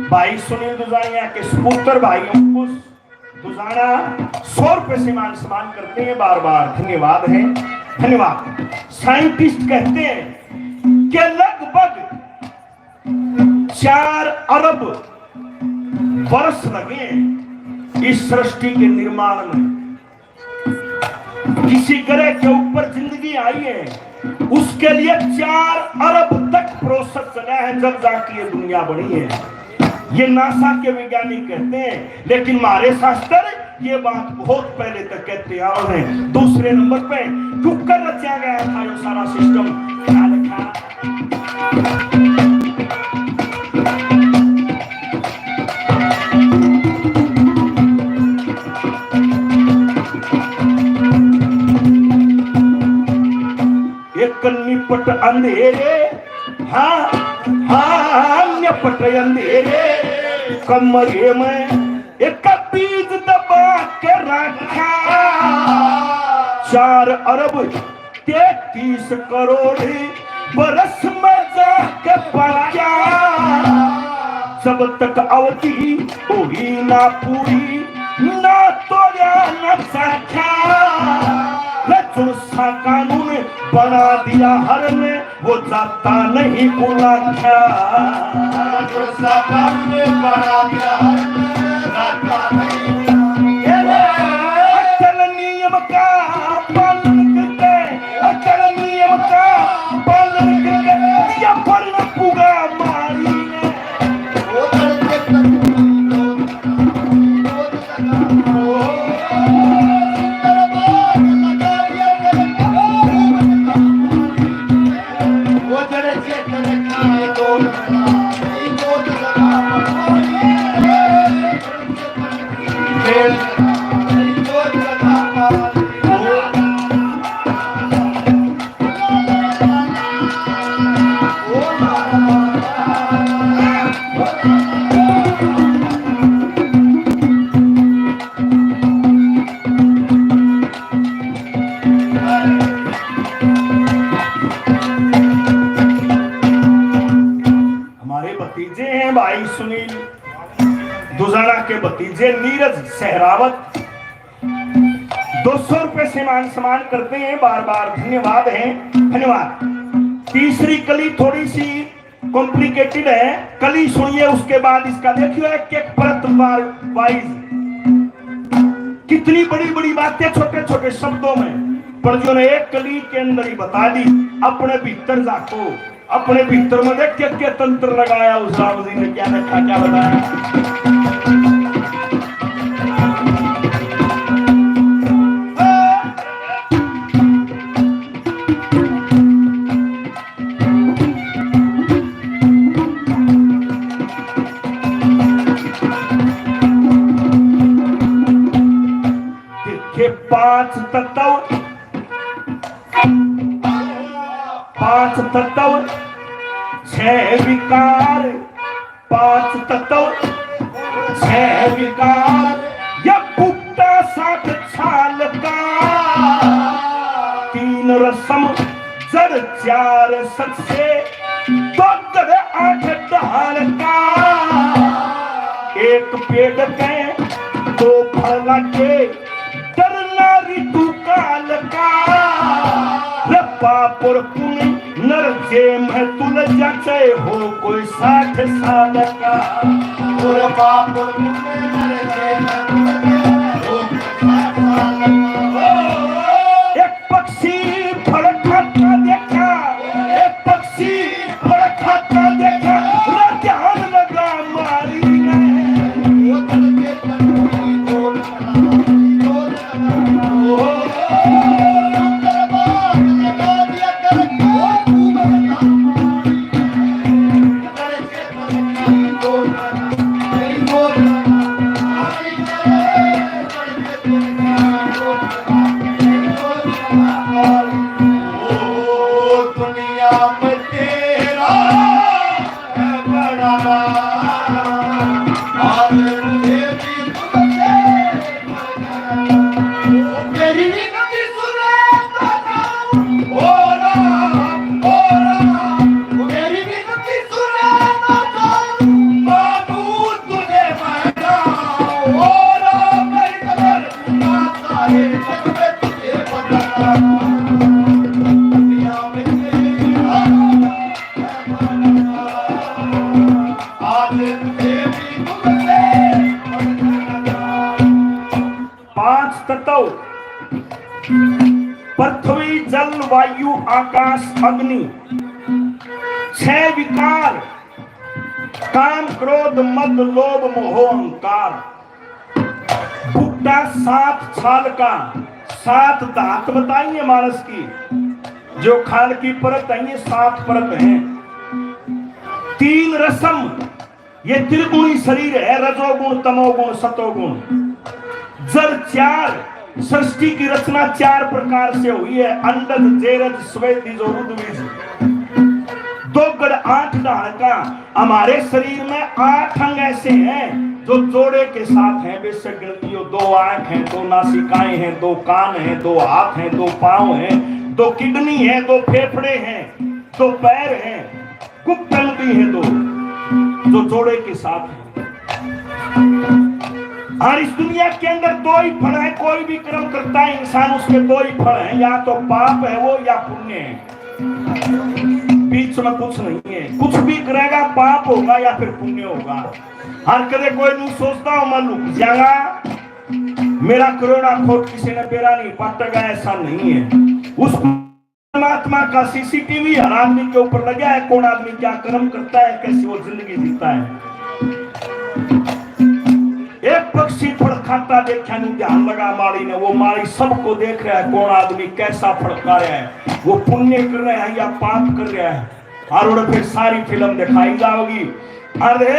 भाई सुनील दुजानिया के सुपुत्र भाई अंकुश दुजाना 100 रुपए से मान सम्मान करते हैं बार बार। धन्यवाद है, धन्यवाद। साइंटिस्ट कहते हैं कि लगभग 4 अरब वर्ष लगे इस सृष्टि के निर्माण में। किसी ग्रह के ऊपर जिंदगी आई है, उसके लिए 4 अरब तक प्रोसेस चला है, जब जाके ये दुनिया बनी है। ये नासा के वैज्ञानिक कहते हैं, लेकिन हमारे शास्त्र ये बात बहुत पहले तक कहते आए हैं। दूसरे नंबर पे टुक्कर रचा गया था ये सारा सिस्टम। क्या लिखा? एक निपट अंधेरे, हाँ हाँ निपट अंधेरे, कमरे में एक बीज दबा के रखा। 4 अरब 33 करोड़ बरस में जाके पहुंचा। जब तक अवधि पूरी ना पूरी ना तोड़ा न सका। सा कानून बना दिया हर में, वो जाता नहीं भूला क्या। कानून बना दिया हर में, जाता नहीं। अचल नियम का पालन करके, अचल नियम का पालन करके या पर न पुगा मारी ने। के भतीजे नीरज सहरावत 200 रुपए से मान सम्मान करते हैं, बार बार धन्यवाद है, धन्यवाद। तीसरी कली थोड़ी सी कॉम्प्लिकेटेड है, कली सुनिए उसके बाद इसका देखिए एक एक परत वाइज कितनी बड़ी बड़ी बातें छोटे छोटे शब्दों में, पर जो ने एक कली के अंदर ही बता दी। अपने भीतर जाको, अपने भीतर में देख क्या तंत्र लगाया उस राम जी ने, क्या देखा क्या बताया। पांच तत्व छह विकार, पांच तत्व छह विकार, यह पुट्टा सात छाल का, तीन रसम जड़ चार सच्चे, दो गड़ आठ डाल का, एक पेड़ के दो फल के, डरना ऋतु काल का, पाप और पुण्य नर जेम है तुल जाचे हो कोई 60 साल का, और पाप और पुण्य नर जेम है तुल जाचे हो कोई 60 साल का। एक पक्षी फल खाता देखा, एक पक्षी फल खाता देखा, ध्यान लगा मारी ने, पृथ्वी जल वायु आकाश अग्नि, छह विकार काम क्रोध मद लोभ मोह अहंकार, भुट्टा 7 छाल का, 7 दांत बताइए मानस की, जो खाल की परत है ये 7 परत है, 3 रसम, ये त्रिगुणी शरीर है, रजोगुण तमोगुण सतोगुण, जल 4, सृष्टि की रचना 4 प्रकार से हुई है, अंडज जेरज स्वेदिज और उद्विज, 2 गड़ 8 डाल का। हमारे शरीर में 8 अंग ऐसे हैं जो जोड़े के साथ हैं, बेशक गिनतियों, 2 आंख हैं, 2 नासिकाएं हैं, 2 कान हैं, 2 हाथ हैं, 2 पांव हैं, 2 किडनी हैं, 2 फेफड़े हैं, 2 पैर हैं, कुप्पल भी हैं 2 जो जोड़े के साथ हैं। और इस दुनिया के अंदर 2 ही फल है, कोई भी कर्म करता है इंसान उसके 2 ही फल है, या तो पाप है वो या पुण्य है, बीच में कुछ नहीं है, कुछ भी करेगा पाप होगा या फिर पुण्य होगा। हर कदे कोई नहीं सोचता हो मैं लुक जाएगा, मेरा करोड़ा खोट किसी ने बेरा नहीं पटेगा, ऐसा नहीं है। उस परमात्मा का सीसीटीवी हर आदमी के ऊपर लगा है, कौन आदमी क्या कर्म करता है, कैसे वो जिंदगी जीता है। एक पक्षी फल खाता देखा नहीं, ध्यान लगा माली ने, वो माली सबको देख रहा है, कौन आदमी कैसा फल खा रहा है, वो पुण्य कर रहा है या पाप कर रहा है, और फिर सारी फिल्म दिखाई जाओगी। अरे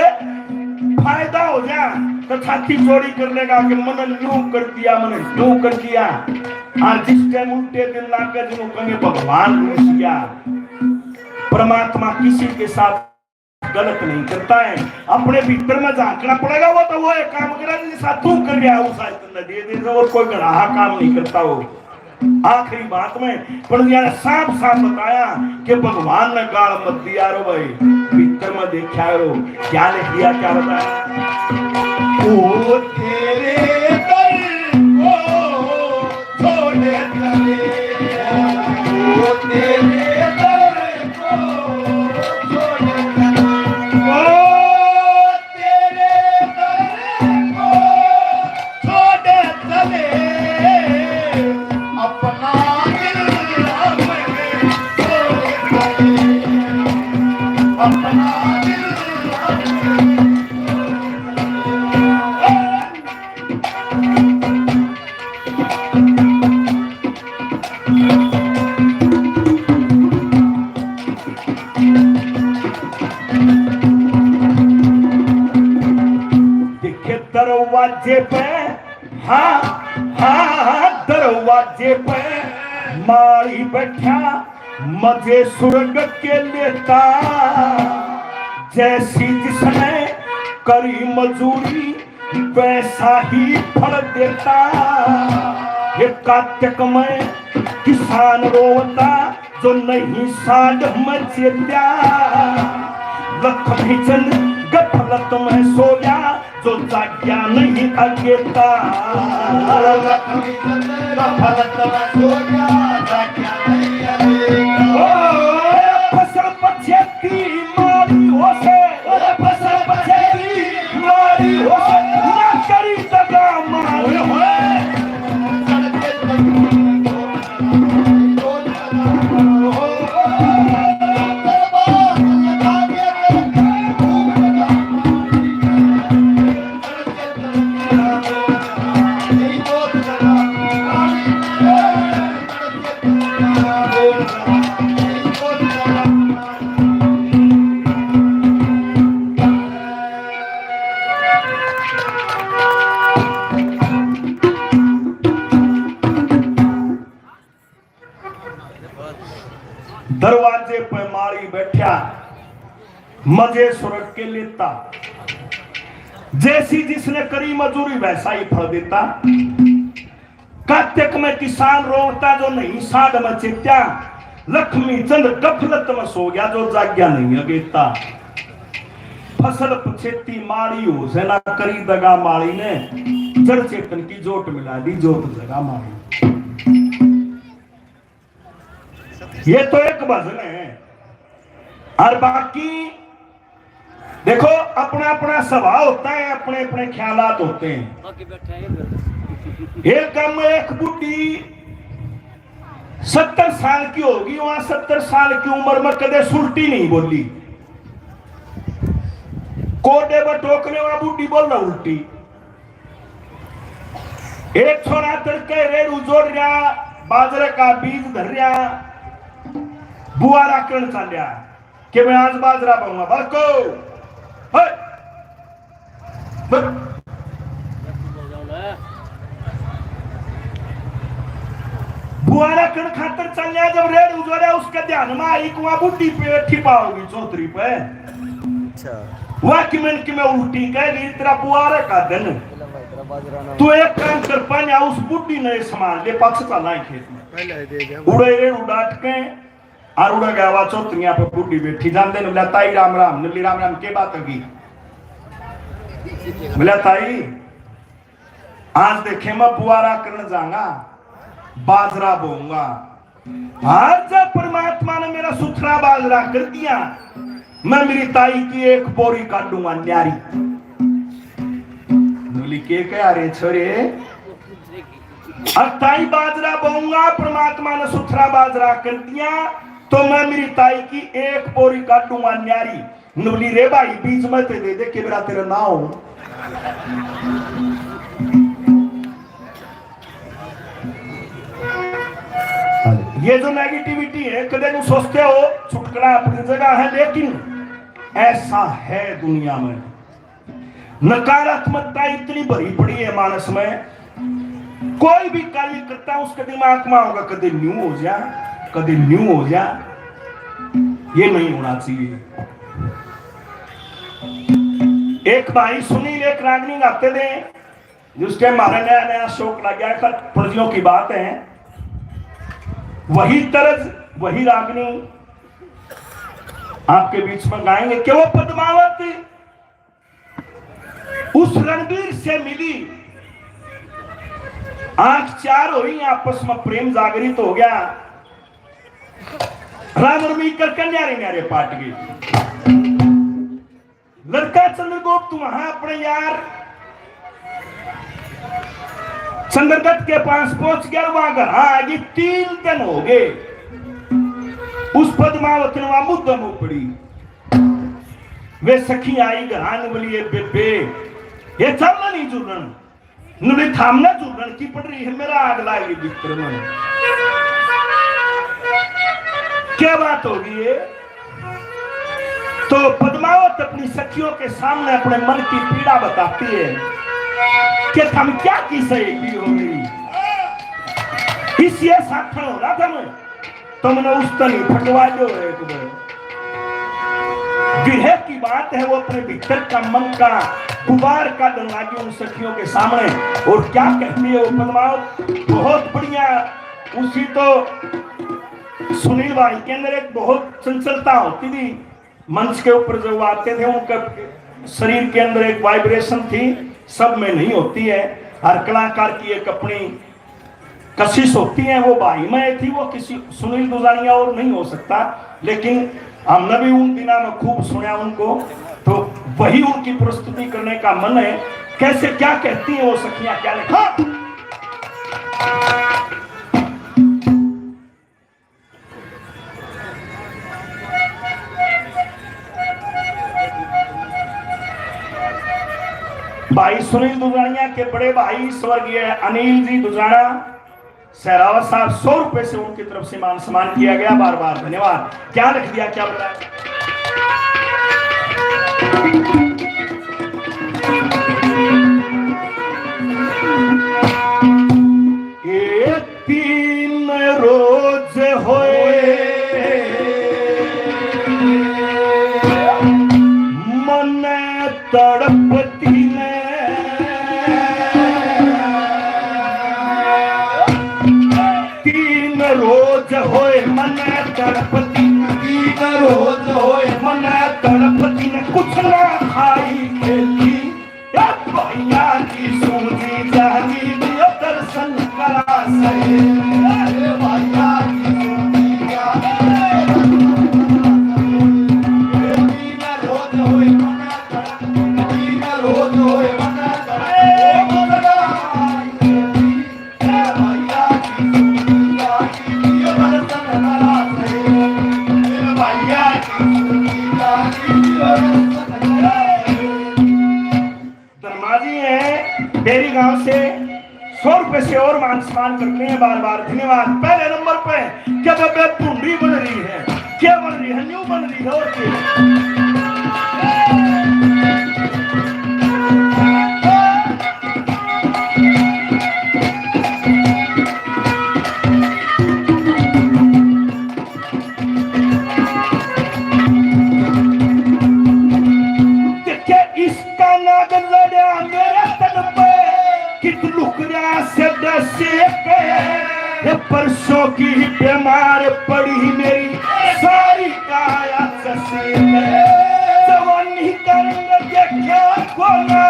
फायदा हो जा तो छाती चोरी कर लेगा कि मन यूं कर दिया, मन यूं कर दिया, और जिस टाइम उल्टे दिन लाकर जिन्हों कहे भगवान रुसिया। परमात्मा किसी के साथ गलत नहीं करता है, अपने भीतर में झांकना पड़ेगा, वो तो वो एक काम करेगा जैसा तू कर गया उस दे दे, और कोई गढ़ा काम नहीं करता वो। आखिरी बात में पर यार साफ साफ बताया कि भगवान ने गाल मत दिया रो भाई, भीतर में देखा रो क्या लिख दिया, क्या बताया। ओ तेरे दर को छोड़ चले, ओ तेरे दर को छोड़ चले, ओ तेरे दर को छोड़ चले, अपना दिल हमें छोड़ चले, अपना दिल हमें दिखे दरवाजे पे, हाँ हाँ दरवाजे पे मारी बैठा मजे सुरग के लेता, जैसी जिसने करी मजूरी वैसा ही फल देता। ये कात्यक में किसान रोता जो नहीं साढ़ में चेत्या, लक्ष्मी चंद गफलत में सोया जो जाग्या नहीं अगेता, लक्ष्मी चंद गफलत में सोया जाग्या नहीं अगेता। फसल पछेती मारी हो से, फसल पछेती मारी हो से, ना करी दगा मारी हो। दरवाजे पे मारी बैठा मजे सुरग के लेता, जैसी जिसने करी मजूरी वैसा ही फल देता। कात्यक में किसान रोता जो नहीं साध में चेत्या, लक्ष्मी चंद गफलत में सो गया जो जाग्या नहीं अगेता। फसल पछेती मारी हो से ना करी दगा मारी ने, जड़ चेतन की जोत मिला दी जोत जगा मारी। ये तो एक भजन है, और बाकी देखो अपना अपना स्वभाव होता है, अपने अपने ख्यालात होते हैं। एक गांव में एक बुढ़ी 70 साल की होगी, वहां 70 साल की उम्र में कदे सुलटी नहीं बोली, कोडे में टोकने वाला बुढ़ी बोल रहा उल्टी। एक छोरा तड़के रेड़ उजोड़ रहा, बाजरे का बीज धर रहा, बुआरा करण चालिया कि मैं आज बाजरा पाऊंगा बाको बुआरा करण खातर चालिया। जब रेड उजोड़े उसके ध्यान में आई कि वहां बुढ़ी पे ठिपा होगी चौधरी पे, वह कि मैं उल्टी कहेगी तेरा बुआरा का दिन। तू एक काम कर पाया, उस बुढ़ी ने संभाल ले पक्ष चला खेत में, उड़े रेड़ उड़ाट के और उड़ा गया वा चौथरिया पे बुढ़ी बैठी जानते ने बोला ताई राम राम, नली राम राम के बात होगी। बोला ताई आज देखे मैं बुआरा करने जाऊंगा, बाजरा बोऊंगा। आज जब परमात्मा ने मेरा सुथरा बाजरा कर दिया, मैं मेरी ताई की एक बोरी काटूंगा न्यारी। नली के कह रहे छोरे, अब ताई बाजरा बोऊंगा, परमात्मा ने सुथरा बाजरा कर दिया तो मैं मेरी ताई की एक बोरी काटूंगा न्यारी। नवली रे भाई बीच में ते दे दे कि मेरा तेरा ना हो। ये जो नेगेटिविटी है कदे नहीं सोचते हो, छुटकारा अपनी जगह है, लेकिन ऐसा है दुनिया में। नकारात्मकता इतनी भरी पड़ी है मानस में, कोई भी कार्य करता है उसके दिमाग में होगा कदे न्यू हो जा, कदे न्यू हो जा। ये नहीं होना चाहिए। एक भाई सुनील एक रागनी गाते थे, जिसके हमारे नया नया शौक लग गया, प्रजियों की बात है, वही तरज वही रागनी आपके बीच में गाएंगे कि वो पद्मावत उस रणवीर से मिली, आंख चार हुई, आपस में प्रेम जागृत हो गया। राम रमी कर कन्यारे न्यारे पाट गई। लड़का चंद्रगुप्त वहां अपने यार चंद्रगुप्त के पास पहुंच गया। वहां घर आगे 3 दिन हो गए। उस पद्मावत ने वहां मुद्दा मुंह पड़ी। वे सखी आई घरान बोली, बेबे ये चलना नहीं जुड़न, नुले थामना जुड़न की पड़ रही है, मेरा आग लाएगी बिस्तर में। क्या बात होगी ये? तो पद्मावत अपनी सखियों के सामने अपने मन की पीड़ा बताती है कि हम क्या की सहेली हो गई, इस ये साथन हो रहा था मैं, तुमने उस तनी फटवा दो एक बार। विरह की बात है, वो अपने भीतर का मन का गुबार का डंगाजी उन सखियों के सामने। और क्या कहती है वो पद्मावत, बहुत बढ़िया। उसी तो सुनील भाई के अंदर एक बहुत चंचलता होती थी, मंच के ऊपर जब आते थे उनका शरीर के अंदर एक वाइब्रेशन थी, सब में नहीं होती है। हर कलाकार की एक अपनी कशिश होती है, वो भाई में थी, वो किसी सुनील दुजानिया और नहीं हो सकता। लेकिन हमने भी उन दिनों में खूब सुना उनको, तो वही उनकी प्रस्तुति करने का मन है। कैसे क्या कहती है वो सखियां, क्या लिखा? भाई सुनील दुजानिया के बड़े भाई स्वर्गीय अनिल जी दुजाना सहरावत साहब, 100 रुपए से उनकी तरफ से मान सम्मान किया गया, बार बार धन्यवाद। क्या लिख दिया, क्या बताया? ये 3 रोज होए मन तड़पती ने, 3 रोज होए मन तड़पती, 3 रोज होए मन तड़पती ने, कुछ ना खाई खेली भैया की सूझी जागी दियो दर्शन करा सही भैया की सूझी जागी। 3 रोज होए मन तड़पती, 3 रोज होए मन डेरी गांव से 100 रुपए से और मान सम्मान करते हैं, बार बार धन्यवाद। पहले नंबर पे क्या बब्बे पुंडी बन रही है, क्या बन रही है, न्यू बन रही है और क्या? इसका नाग लड़ा मेरे तन पे, कित लुकड़ा से डसे के, परसों की बीमार पड़ी मेरी सारी काया ससे में, जवानी का रंग देखा खोला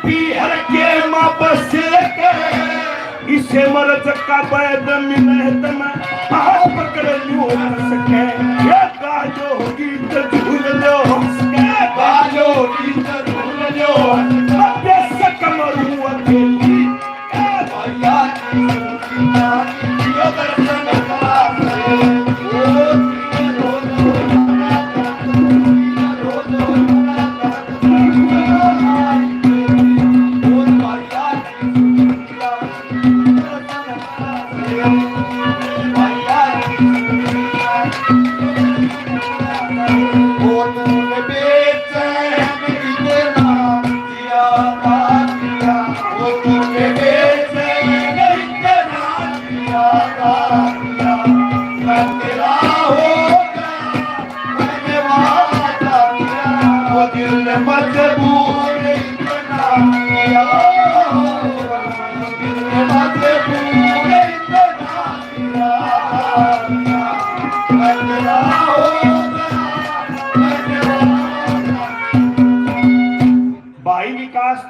पीहर के माँ बसे के, इसे मर्द का बैद मिले तम हाथ पकड़ लू सके, ये गाजो गीत झूल लो सके, गाजो गीत झूल लो मध्य से कमरू अकेली भैया की यो दर्शन करा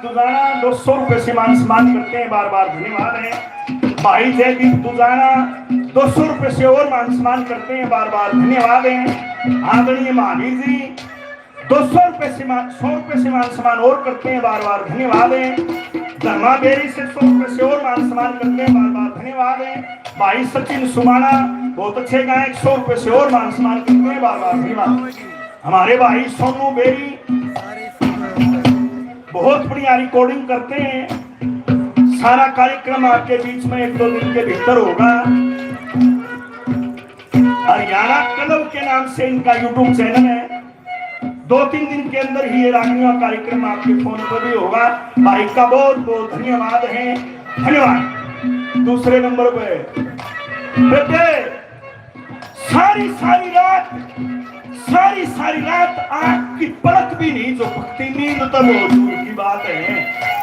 दुजाना 200 रुपए से मान सम्मान करते हैं, बार बार धन्यवाद है। भाई जयदीप दुजाना 200 रुपए से और मान सम्मान करते हैं, बार बार धन्यवाद है। आदरणीय महावीर जी 200 रुपए से 100 रुपए से मान सम्मान और करते हैं, बार बार धन्यवाद है। धर्मा बेरी से 100 रुपए से और मान सम्मान करते हैं, बार बार धन्यवाद है। भाई सचिन सुमाना बहुत अच्छे गायक 100 रुपए से और मान सम्मान करते हैं, बार बार धन्यवाद। हमारे भाई सोनू बेरी बहुत बढ़िया रिकॉर्डिंग करते हैं। सारा कार्यक्रम आपके बीच में 1-2 दिन के भीतर होगा। हरियाणा क्लब के नाम से इनका यूट्यूब चैनल है। 2-3 दिन के अंदर ही ये रागनियों का कार्यक्रम आपके फोन पर भी होगा। भाई का बहुत बहुत धन्यवाद है, धन्यवाद। दूसरे नंबर पे बेटे सारी रात आंख की पलक भी नहीं जो भक्ति नींद तो बहुत दूर की बात है।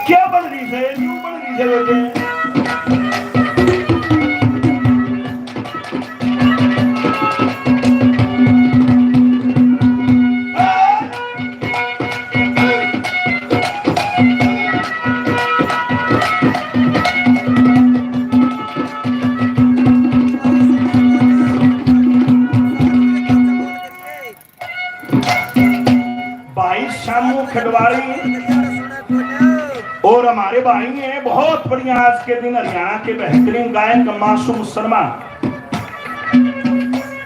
क्या बन रही है, क्यों बन रही है बेटे? शामू खडवाड़ी और हमारे भाई हैं बहुत बढ़िया आज के दिन हरियाणा के बेहतरीन गायक मासूम शर्मा।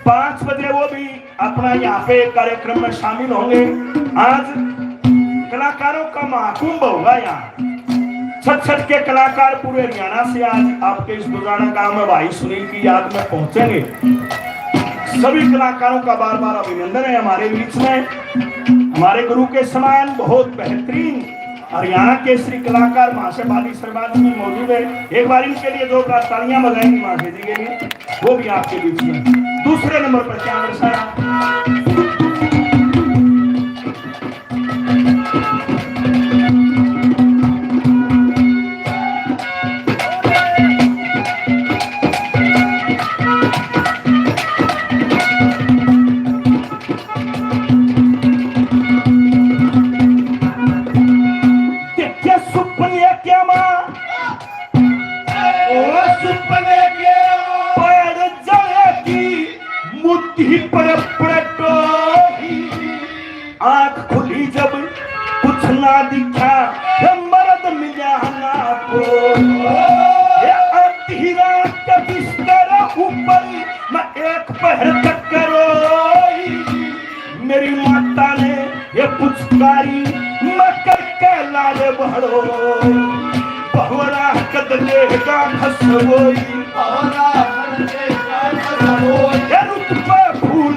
5 बजे वो भी अपना यहाँ पे कार्यक्रम में शामिल होंगे। आज कलाकारों का महाकुंभ होगा। यहाँ छठ के कलाकार पूरे हरियाणा से आज आपके इस दुजाना गांव में भाई सुनील की याद में पहुंचेंगे। सभी कलाकारों का बार बार अभिनंदन है। हमारे बीच में हमारे गुरु के समान बहुत बेहतरीन हरियाणा के श्री कलाकार महाशय बाली शर्मा जी मौजूद है। एक बार इनके लिए 2 तालियां बजाएंगे महाशय जी के लिए, वो भी आपके बीच में। दूसरे नंबर पर क्या दर्शाया आंख खुली जब कुछ ना दिखा, मर्द मिला ना को आधी रात का बिस्तर ऊपर मैं एक पहर तक करो। मेरी माता ने ये पुचकारी मैं करके लाले बढ़ो। बहुरा कदले का खसवोई रुत पे फूल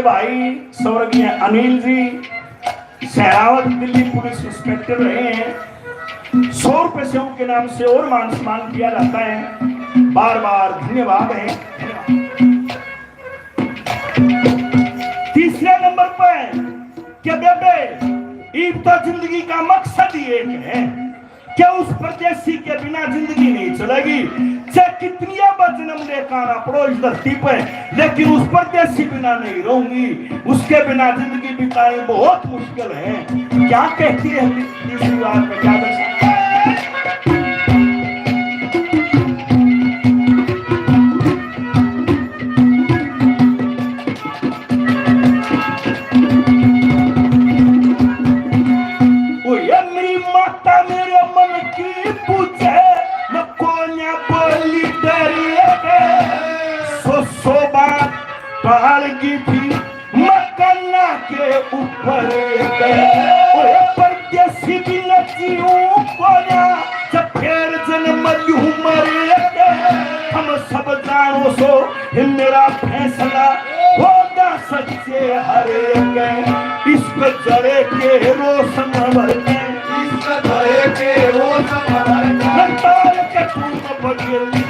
भाई स्वर्गीय अनिल जी सहरावत दिल्ली पुलिस इंस्पेक्टर रहे हैं। 100 रुपए से उनके नाम से और मान सम्मान किया जाता है। बार बार धन्यवाद है। तीसरे नंबर पर क्या बेबे ईद तो जिंदगी का मकसद ही एक है। क्या उस परदेसी के बिना जिंदगी नहीं चलेगी? चाहे कितनी जन्म लेकर आना पड़ो इस धरती पे, लेकिन उस परदेसी बिना नहीं रहूंगी। उसके बिना जिंदगी बितानी बहुत मुश्किल है। क्या कहती है तीसरी बात में? क्या दर्शाता है? मेरी माता मेरे मन की पूछे मैं कौन बोली डरी है। भरे गए परदेसी भी नचियों को ना जब फिर जन्म यूं मरे गए हम सब जानो सो मेरा फैसला होगा सच्चे हरे गए इश्क जड़े के रोशन भर गए इश्क जड़े के रोशन भर गए तार के फूल बगेली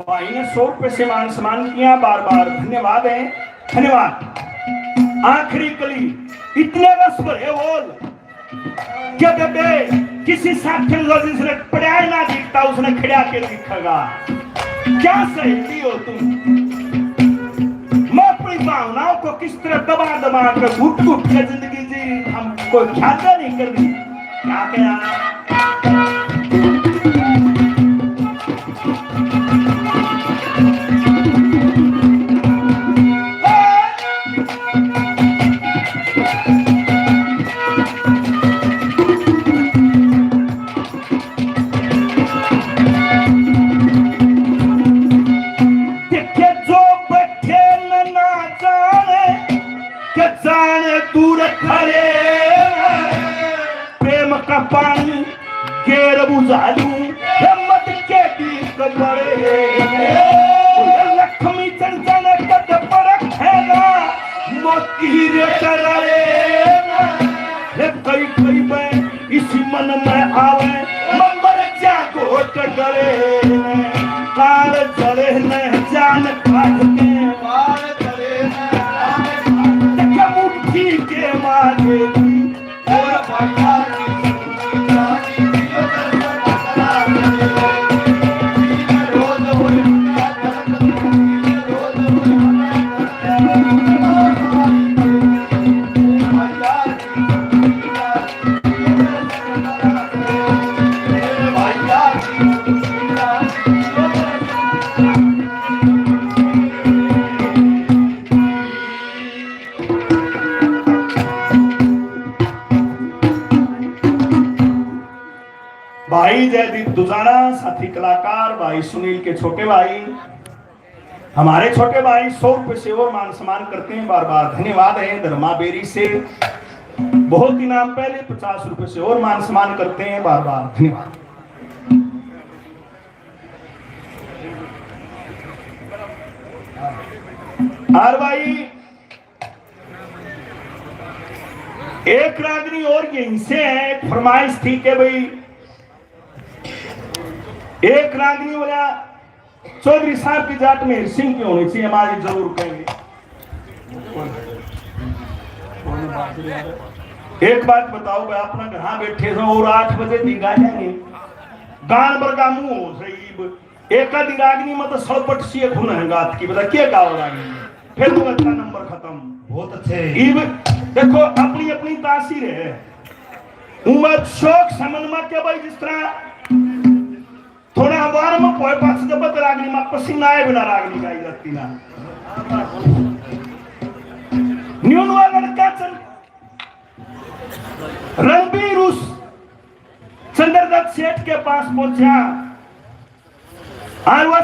भाई ने 100 रुपए से मान सम्मान किया बार बार धन्यवाद है धन्यवाद आखिरी कली इतने रस भरे बोल क्या बेबे किसी साथी लॉजिस ने पढ़ाई ना दिखता उसने खड़ा के दिखेगा क्या सहेली हो तुम मैं अपनी भावनाओं को किस तरह दबा दबा कर घुट घुट के जिंदगी जी हमको ख्याल नहीं कर दी क्या क्या पानी गेर बुझालू हिम्मत के दीप बड़े लक्ष्मी चंचल कद पर खेला मोती रे करे कई कई में इसी मन में आवे मंबर जागो डरे काल जड़े न जान काट के काल जड़े न मुट्ठी के मारे और भाई भाई जयदीप दुजाना साथी कलाकार भाई सुनील के छोटे भाई हमारे छोटे भाई 100 रुपए से और मान सम्मान करते हैं बार बार धन्यवाद है धर्मा बेरी से बहुत ही नाम पहले 50 रुपए से और मान सम्मान करते हैं बार बार धन्यवाद और भाई एक रागनी और यहीं से है फरमाइश थी कि भाई एक रागनी वाला चौधरी साहब की जाट में सिंह की होनी चाहिए हमारी जरूर कहेंगे एक बात बताओ भाई अपना घर बैठे हो और 8 बजे दिखा जाएंगे गान बरगा मुंह हो सही एक आधी रागनी में तो सड़पट सी खून है गात की बता क्या गाओ रागनी फिर तुम अच्छा नंबर खत्म बहुत अच्छे देखो अपनी अपनी तासीर है उम्र शौक समझ के भाई जिस तरह थोड़ा हवार में पोए पास जब रागनी में पसीना आए बिना रागनी गाई जाती ना न्यून वाला लड़का चल रणबीर उस चंद्रदत्त सेठ के पास पहुंचा और वह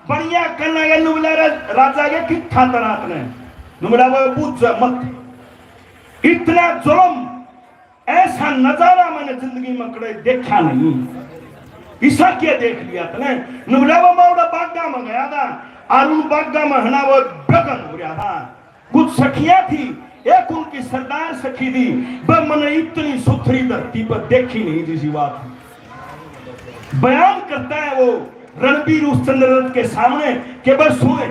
बढ़िया करना गया नुमला राजा के कित खाता रात ने नुमला वो पूछ मत इतना जुल्म ऐसा नजारा मैंने जिंदगी में कड़े देखा नहीं ईसा क्या देख लिया तने नुमला वो माउडा बागा में गया था और उन बागा में हना वो बगन हो गया था कुछ सखियां थी एक उनकी सरदार सखी थी, वह मैंने इतनी सुथरी धरती पर देखी नहीं जिसी बात बयान करता है वो रणबीर उस चंद्ररथ के सामने कि बस सुने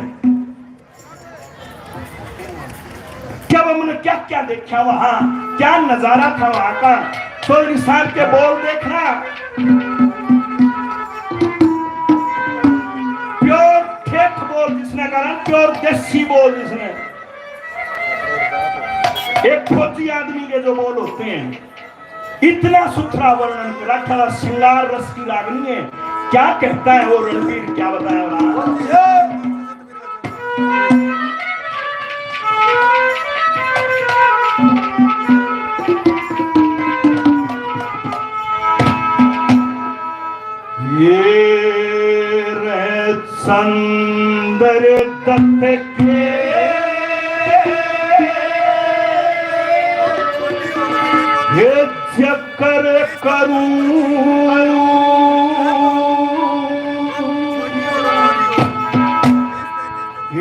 क्या वो मैंने क्या क्या देखा वहां, क्या नजारा था वहां का। तो इंसान के बोल देखना, प्योर ठेठ बोल जिसने कहा, प्योर देसी बोल जिसने, एक फौजी आदमी के जो बोल होते हैं, इतना सुथरा वर्णन करा था। श्रृंगार रस की रागनी है। क्या कहता है वो रणवीर, क्या बताया ये रहे संदर दत्त के ये चक्कर करूं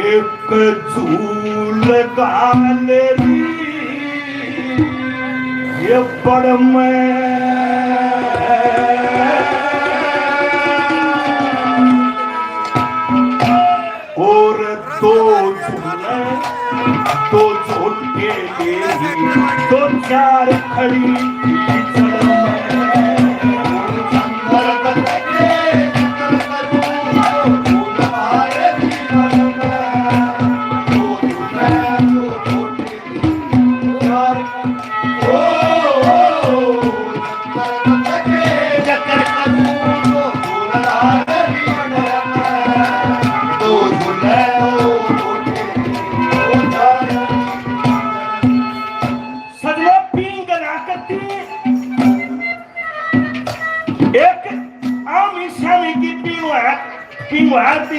एक झूल गालेरी ये बड़ मैं और दो झोटे दो चार खड़ी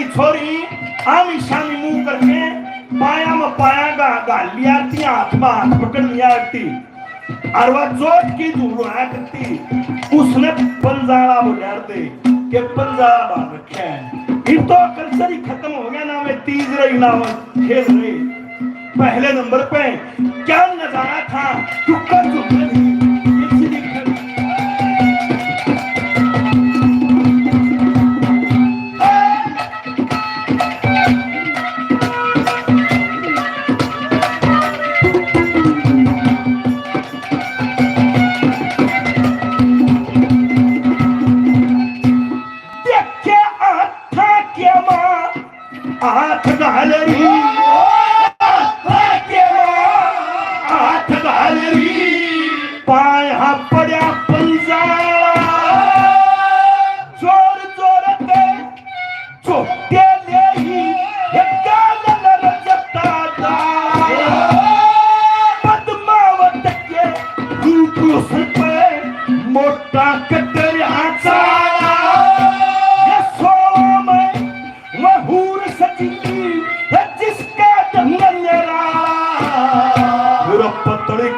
छोरी आमी शामी मुंह करके पाया में पाया गा लिया हाथ में हाथ पकड़ लिया और वह जोत की धूल करती। उसने पंजाड़ा बोला दे के पंजाड़ा बांध रखे है। ये तो कल्चर ही खत्म हो गया ना, मैं तीज रही ना खेल रही। पहले नंबर पे क्या नजारा था, चुक्कर चुक्कर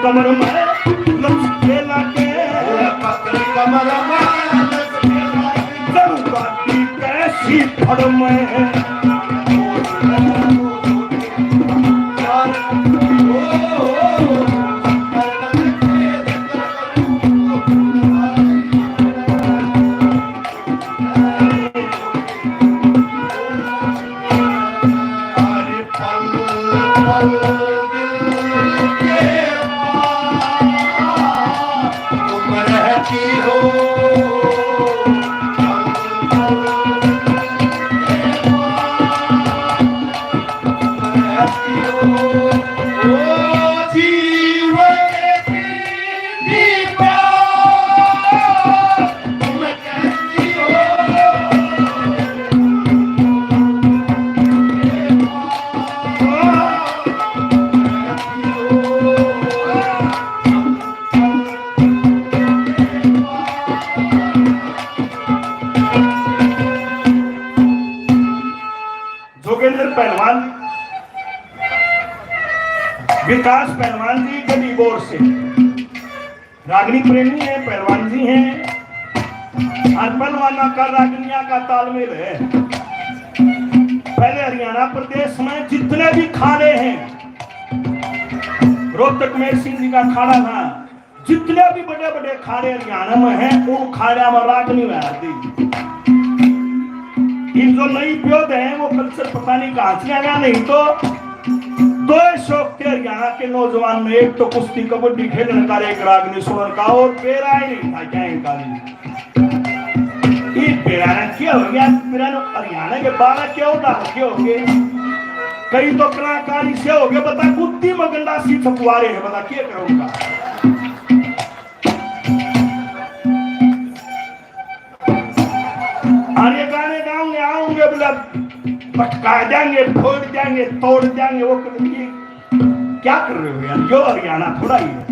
कमर में लचके लाके पतली कमर में लचके कैसी फड़ में पहलवान विकास पहलवान जी गली बोर्ड से रागनी प्रेमी है, पहलवान जी हैं। आज पहलवाना का रागनिया का तालमेल है। पहले हरियाणा प्रदेश में जितने भी खाने हैं रोहतक में सिंह जी का अखाड़ा था। जितने भी बड़े बड़े अखाड़े हरियाणा में हैं उन अखाड़ा में रागनी में आती। इन जो नई प्योद है वो कल्चर पता नहीं कहां से आया। नहीं तो दो शौक थे हरियाणा के नौजवान में, एक तो कुश्ती कबड्डी खेलने का, एक रागनी सुनने का, और पेरा ही नहीं था क्या इनका भी। ये पेरा क्या हो गया, पेरा हरियाणा के 12 क्या होता है हो गए, कई तो कलाकारी से हो गए। बता कुत्ती में गंडासी छपुआरे है, बता क्या करूंगा। अरे गाने गाऊंगे आऊंगे बोला पटका देंगे, फोड़ देंगे, तोड़ देंगे। वो ये क्या कर रहे हो यार, यो हरियाणा थोड़ा ही है।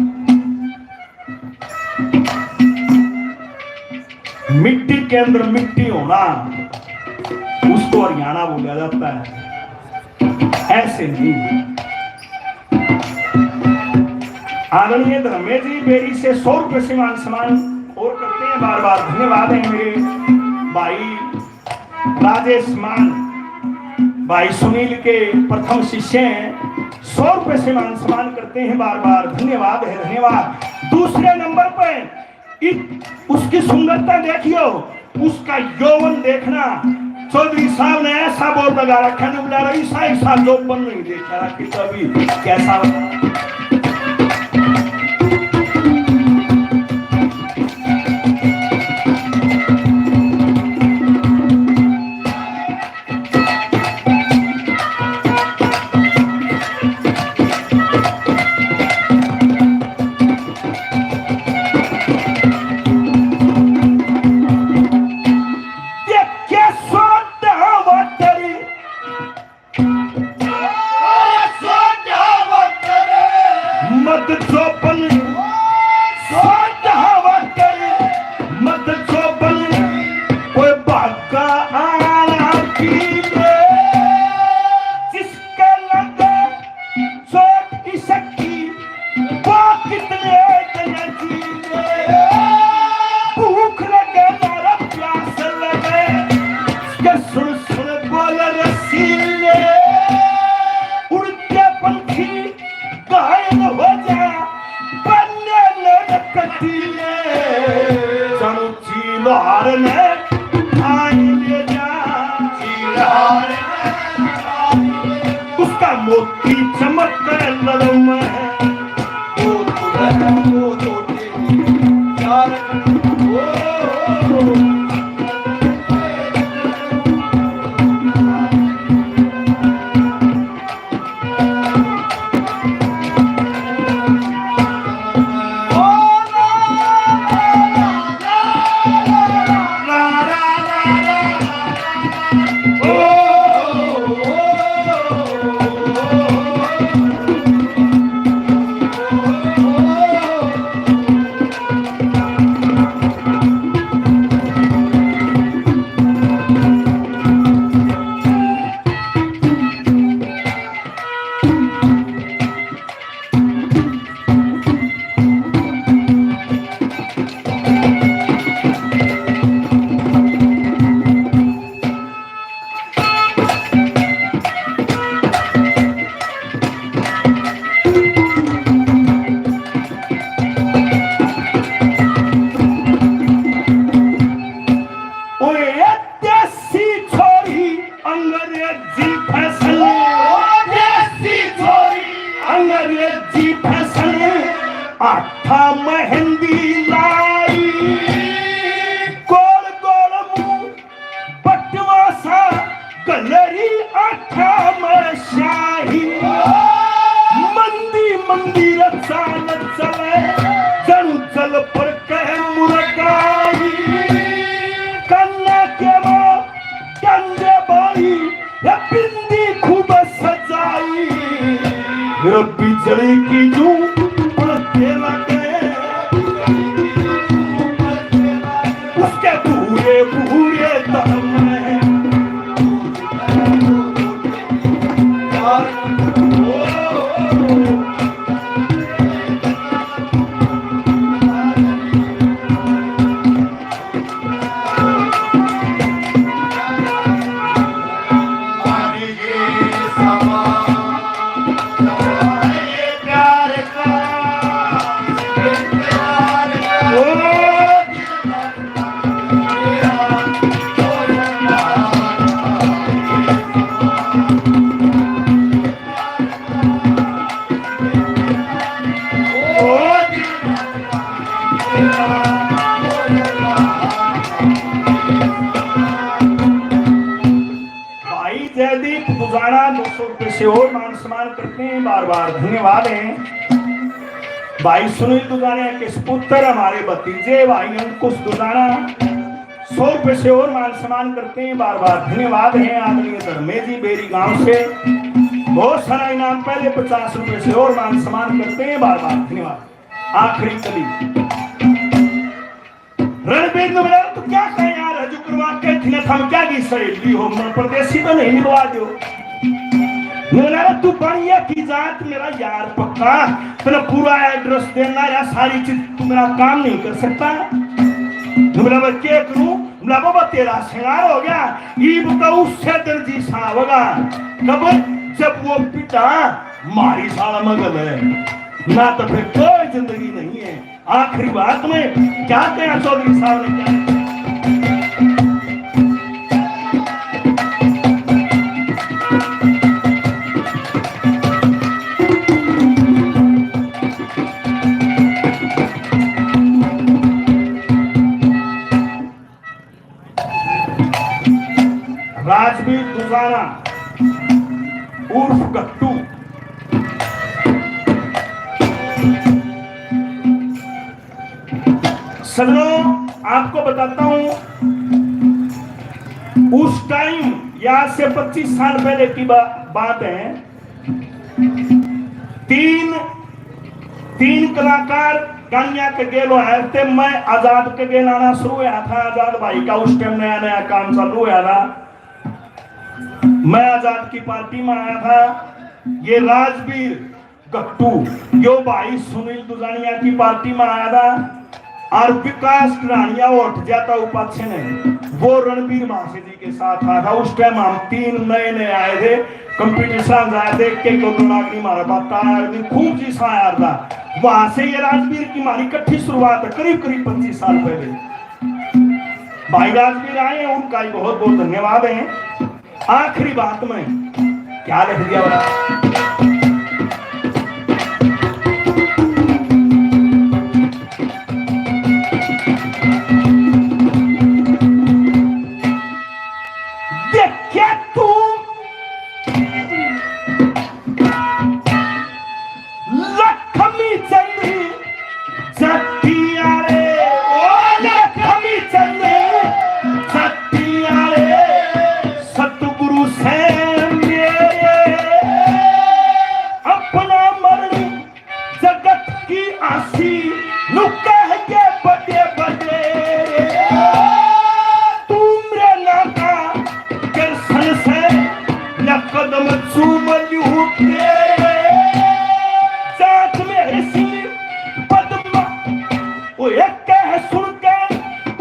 मिट्टी के अंदर मिट्टी होना उसको हरियाणा बोला जाता है, ऐसे नहीं। आदरणीय धर्मेश जी बेरी से 100 रुपए से मान सम्मान और करते हैं, बार बार धन्यवाद है। मेरे भाई राजेश मान भाई सुनील के प्रथम शिष्य हैं, 100 रुपए से मान सम्मान करते हैं, बार बार धन्यवाद है, धन्यवाद। दूसरे नंबर पर उसकी सुंदरता देखियो, उसका यौवन देखना। चौधरी साहब ने ऐसा बोल लगा रखा है, बोला ऐसा यौवन नहीं देखा कि कभी कैसा। उसका मोती चमक लड़म है, आठा मेहंदी लाई, गोल गोल मुंह पटवा सा कलरी आठा में शाही, मंदी मंदी रचा न चले जन चल पर कह मुरगाई, कन्ना के वो कंधे बाई या बिंदी खूब सजाई, बिजली की जू उसके पूरे पूरे दम में भाई जयदीप दुजाना 200 रुपए से और मान सम्मान करते हैं, बार बार धन्यवाद है। भाई सुनील दुजाना के पुत्र हमारे भतीजे भाई अंकुश दुजाना 100 रुपए से और मान सम्मान करते हैं, बार बार धन्यवाद है। आदरणीय धर्मेजी बेरी गांव से बहुत सारा इनाम, पहले 50 रुपए से और मान सम्मान करते हैं, बार बार धन्यवाद। आखिरी कली रणबीर ने बोला तो क्या कहें यार, हजू करवा के थिने थम क्या की सहेली हो, मैं परदेसी तो नहीं मिलवा दो। बोला तू बढ़िया की जात मेरा यार पक्का, तेरा पूरा एड्रेस देना या सारी चीज, तू मेरा काम नहीं कर सकता। बोला मैं क्या करूं, बोला बाबा तेरा श्रृंगार हो गया, ये बताओ उससे दर्जी सा होगा कब, जब वो पिता मारी साला मगल है ना, तो फिर कोई जिंदगी नहीं है। आखिरी बात में क्या कहा चौधरी साहब ने, क्या राजवीर दुजाना उर्फ गट्टू सजनों आपको बताता हूं, उस टाइम यहाँ से 25 साल पहले की बात है। तीन कलाकार गानिया के गेलो है थे, मैं आजाद के गेल आना शुरू हुआ था। आजाद भाई का उस टाइम नया नया काम चालू हुआ था, मैं आजाद की पार्टी में आया था। ये राजवीर गट्टू यो भाई सुनील दुजानिया की पार्टी में आया था, और विकास रानिया उठ जाता उपाध्याय ने, वो रणबीर मासी जी के साथ आया था। उस टाइम हम 3 नए आए थे, कंपटीशन आए थे, के मारा बात खूब जी सा आया था। वहां से ये राजवीर की हमारी इकट्ठी शुरुआत है, करीब 25 साल पहले। भाई राजवीर आए, उनका ही बहुत बहुत धन्यवाद है। आखिरी बात में क्या लिख दिया बड़ा, देखिए तू लक्ष्मी चंद्री जतिया रे, ओ लक्ष्मी चंद्री जतिया रे, सतगुरु से मेरे अपना मरण जगत की आसी नु कह के बड़े बड़े, तुमरे नाता कृष्ण से न कदम चूम लूटे, जात मेरे सिंह पद्मा वो एक कह सुन के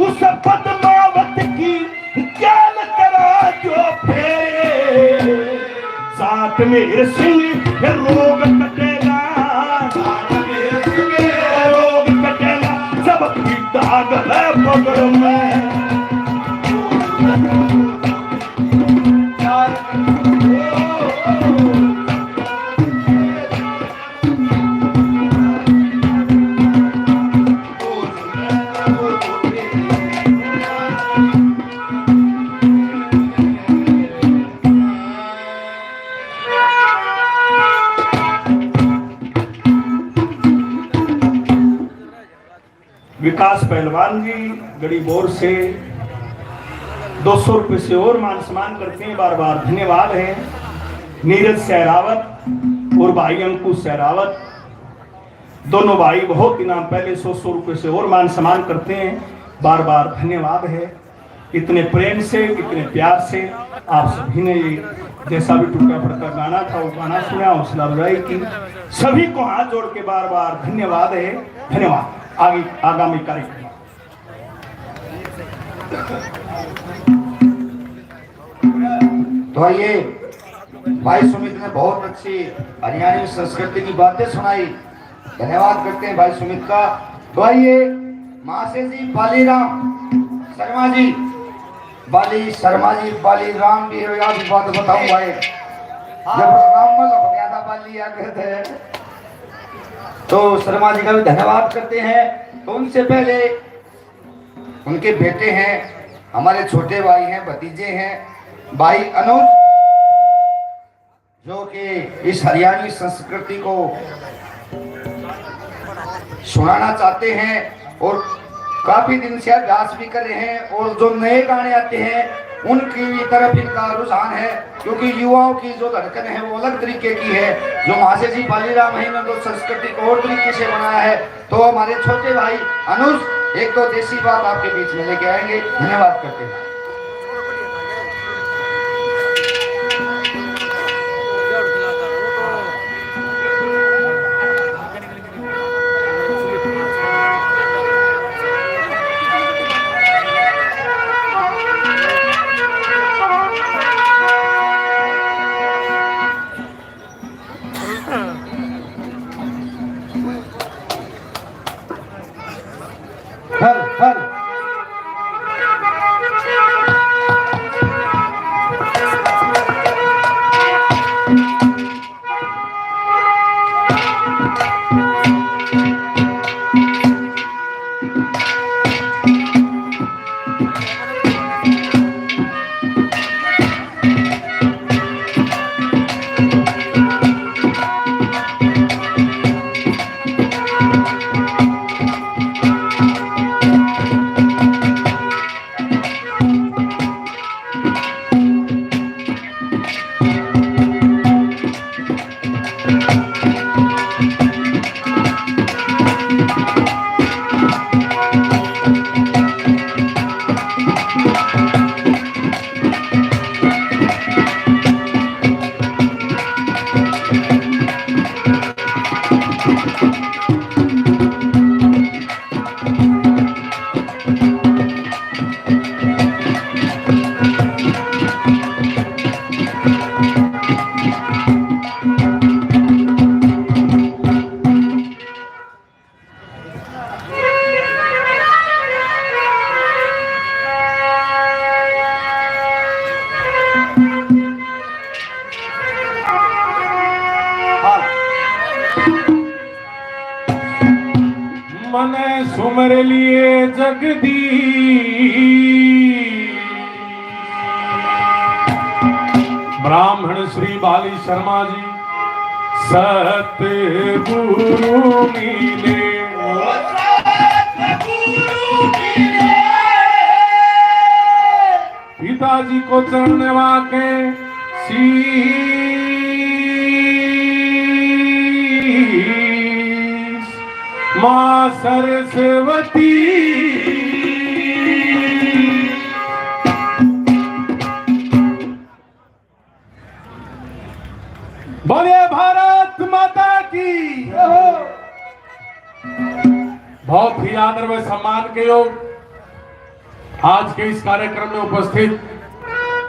उस पद्मावत की ज्ञान करा जो फेरे, जात मेरे सिंह रोग कटेगा, रोग कटेगा जब भी दाग है पकड़ में। विकास पहलवान जी गड़ीबोर से 200 रुपए से और मान सम्मान करते हैं, बार बार धन्यवाद है। नीरज सहरावत और भाई अंकुश सहरावत, दोनों भाई बहुत इनाम पहले 100 रुपए से और मान सम्मान करते हैं, बार बार धन्यवाद है। इतने प्रेम से, इतने प्यार से आप सभी ने जैसा भी टूटा फटका गाना था वो गाना सुना, हौसला अफजाई की, सभी को हाथ जोड़ के बार बार धन्यवाद है। धन्यवाद। आगे आगामी कार्यक्रम तो आइए, भाई सुमित ने बहुत अच्छी हरियाणवी संस्कृति की बातें सुनाई, धन्यवाद करते हैं भाई सुमित का। तो आइए मासे जी बालीराम शर्मा जी, बाली शर्मा जी, बालीराम जी की बात बताऊं भाई, जब राम हो गया था बाली आ गए थे, तो शर्मा जी का भी धन्यवाद करते हैं। तो उनसे पहले उनके बेटे हैं, हमारे छोटे भाई हैं, भतीजे हैं, भाई अनुज, जो कि इस हरियाणवी संस्कृति को सुनाना चाहते हैं और काफी दिन से अभ्यास भी कर रहे हैं। और जो नए गाने आते हैं उनकी भी तरफ इनका रुझान है, क्योंकि युवाओं की जो धड़कन है वो अलग तरीके की है। जो महाशय जी बालीराम है, इन्होंने तो संस्कृति को और तरीके से बनाया है। तो हमारे छोटे भाई अनुज एक तो देसी बात आपके बीच में लेके आएंगे। धन्यवाद करते हैं। हर हर मने सुमर लिए जगदीश। ब्राह्मण श्री बाली शर्मा जी सतगुरु मिले, पिताजी को चढ़ने वाके शीश, माँ सरस्वती बोले भारत माता की। बहुत ही आदर व सम्मान के योग आज के इस कार्यक्रम में उपस्थित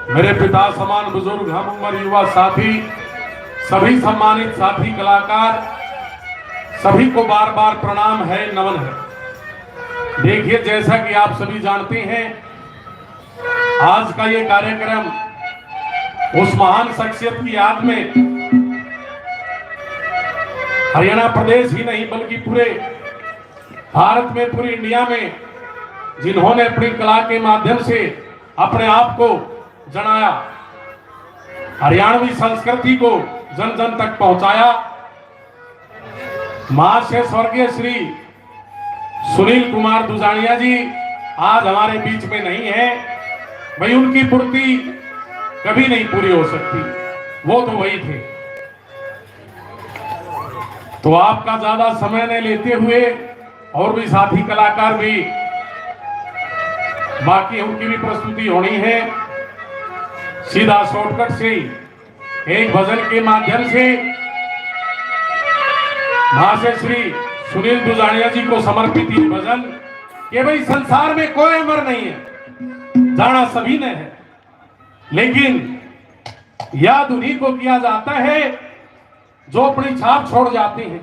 मेरे पिता समान बुजुर्ग, हम उम्र युवा साथी, सभी सम्मानित साथी कलाकार, सभी को बार बार प्रणाम है, नमन है। देखिए, जैसा कि आप सभी जानते हैं, आज का ये कार्यक्रम उस महान शख्सियत की याद में हरियाणा प्रदेश ही नहीं बल्कि पूरे भारत में, पूरी इंडिया में जिन्होंने अपनी कला के माध्यम से अपने आप को जनाया, हरियाणवी संस्कृति को जन जन तक पहुंचाया, महाशय स्वर्गीय श्री सुनील कुमार दुजानिया जी आज हमारे बीच में नहीं है। भाई, उनकी पूर्ति कभी नहीं पूरी हो सकती, वो तो वही थे। तो आपका ज्यादा समय नहीं लेते हुए और भी साथी कलाकार भी बाकी, उनकी भी प्रस्तुति होनी है। सीधा शॉर्टकट से एक भजन के माध्यम से महाशय श्री सुनील दुजानिया जी को समर्पित ये भजन कि भाई, संसार में कोई उम्र नहीं है, जाना सभी ने है, लेकिन याद उन्हीं को किया जाता है जो अपनी छाप छोड़ जाते हैं,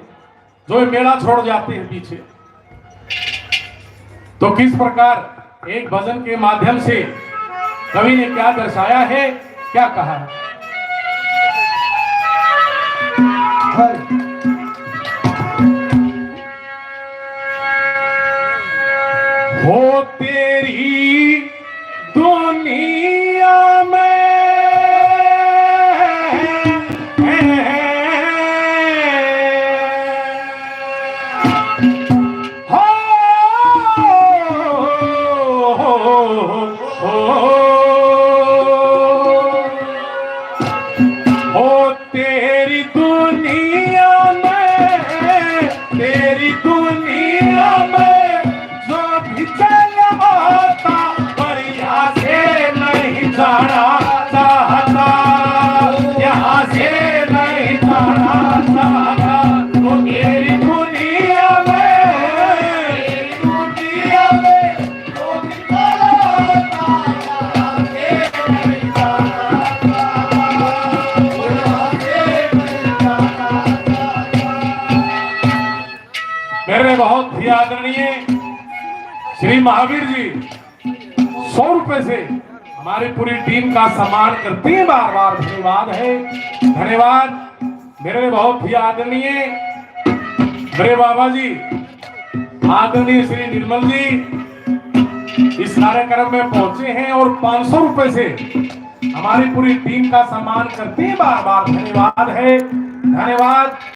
जो मेला छोड़ जाते हैं पीछे। तो किस प्रकार एक भजन के माध्यम से कवि ने क्या दर्शाया है, क्या कहा है। तेरी दुनिया में तेरी दुनिया में जो भी चल आता पर यहाँ से नहीं जाना चाहता, यहाँ से नहीं जाना चाहता। तो तेरी दुनिया में जो भी चल आता यहाँ से नहीं जाना मेरे बहुत ही आदरणीय श्री महावीर जी 100 रुपए से हमारी पूरी टीम का सम्मान करते हैं। बार बार धन्यवाद है, धन्यवाद। मेरे बहुत ही आदरणीय मेरे बाबा जी आदरणीय श्री निर्मल जी इस कार्यक्रम में पहुंचे हैं और 500 रुपए से हमारी पूरी टीम का सम्मान करते हैं। बार बार धन्यवाद है, धन्यवाद।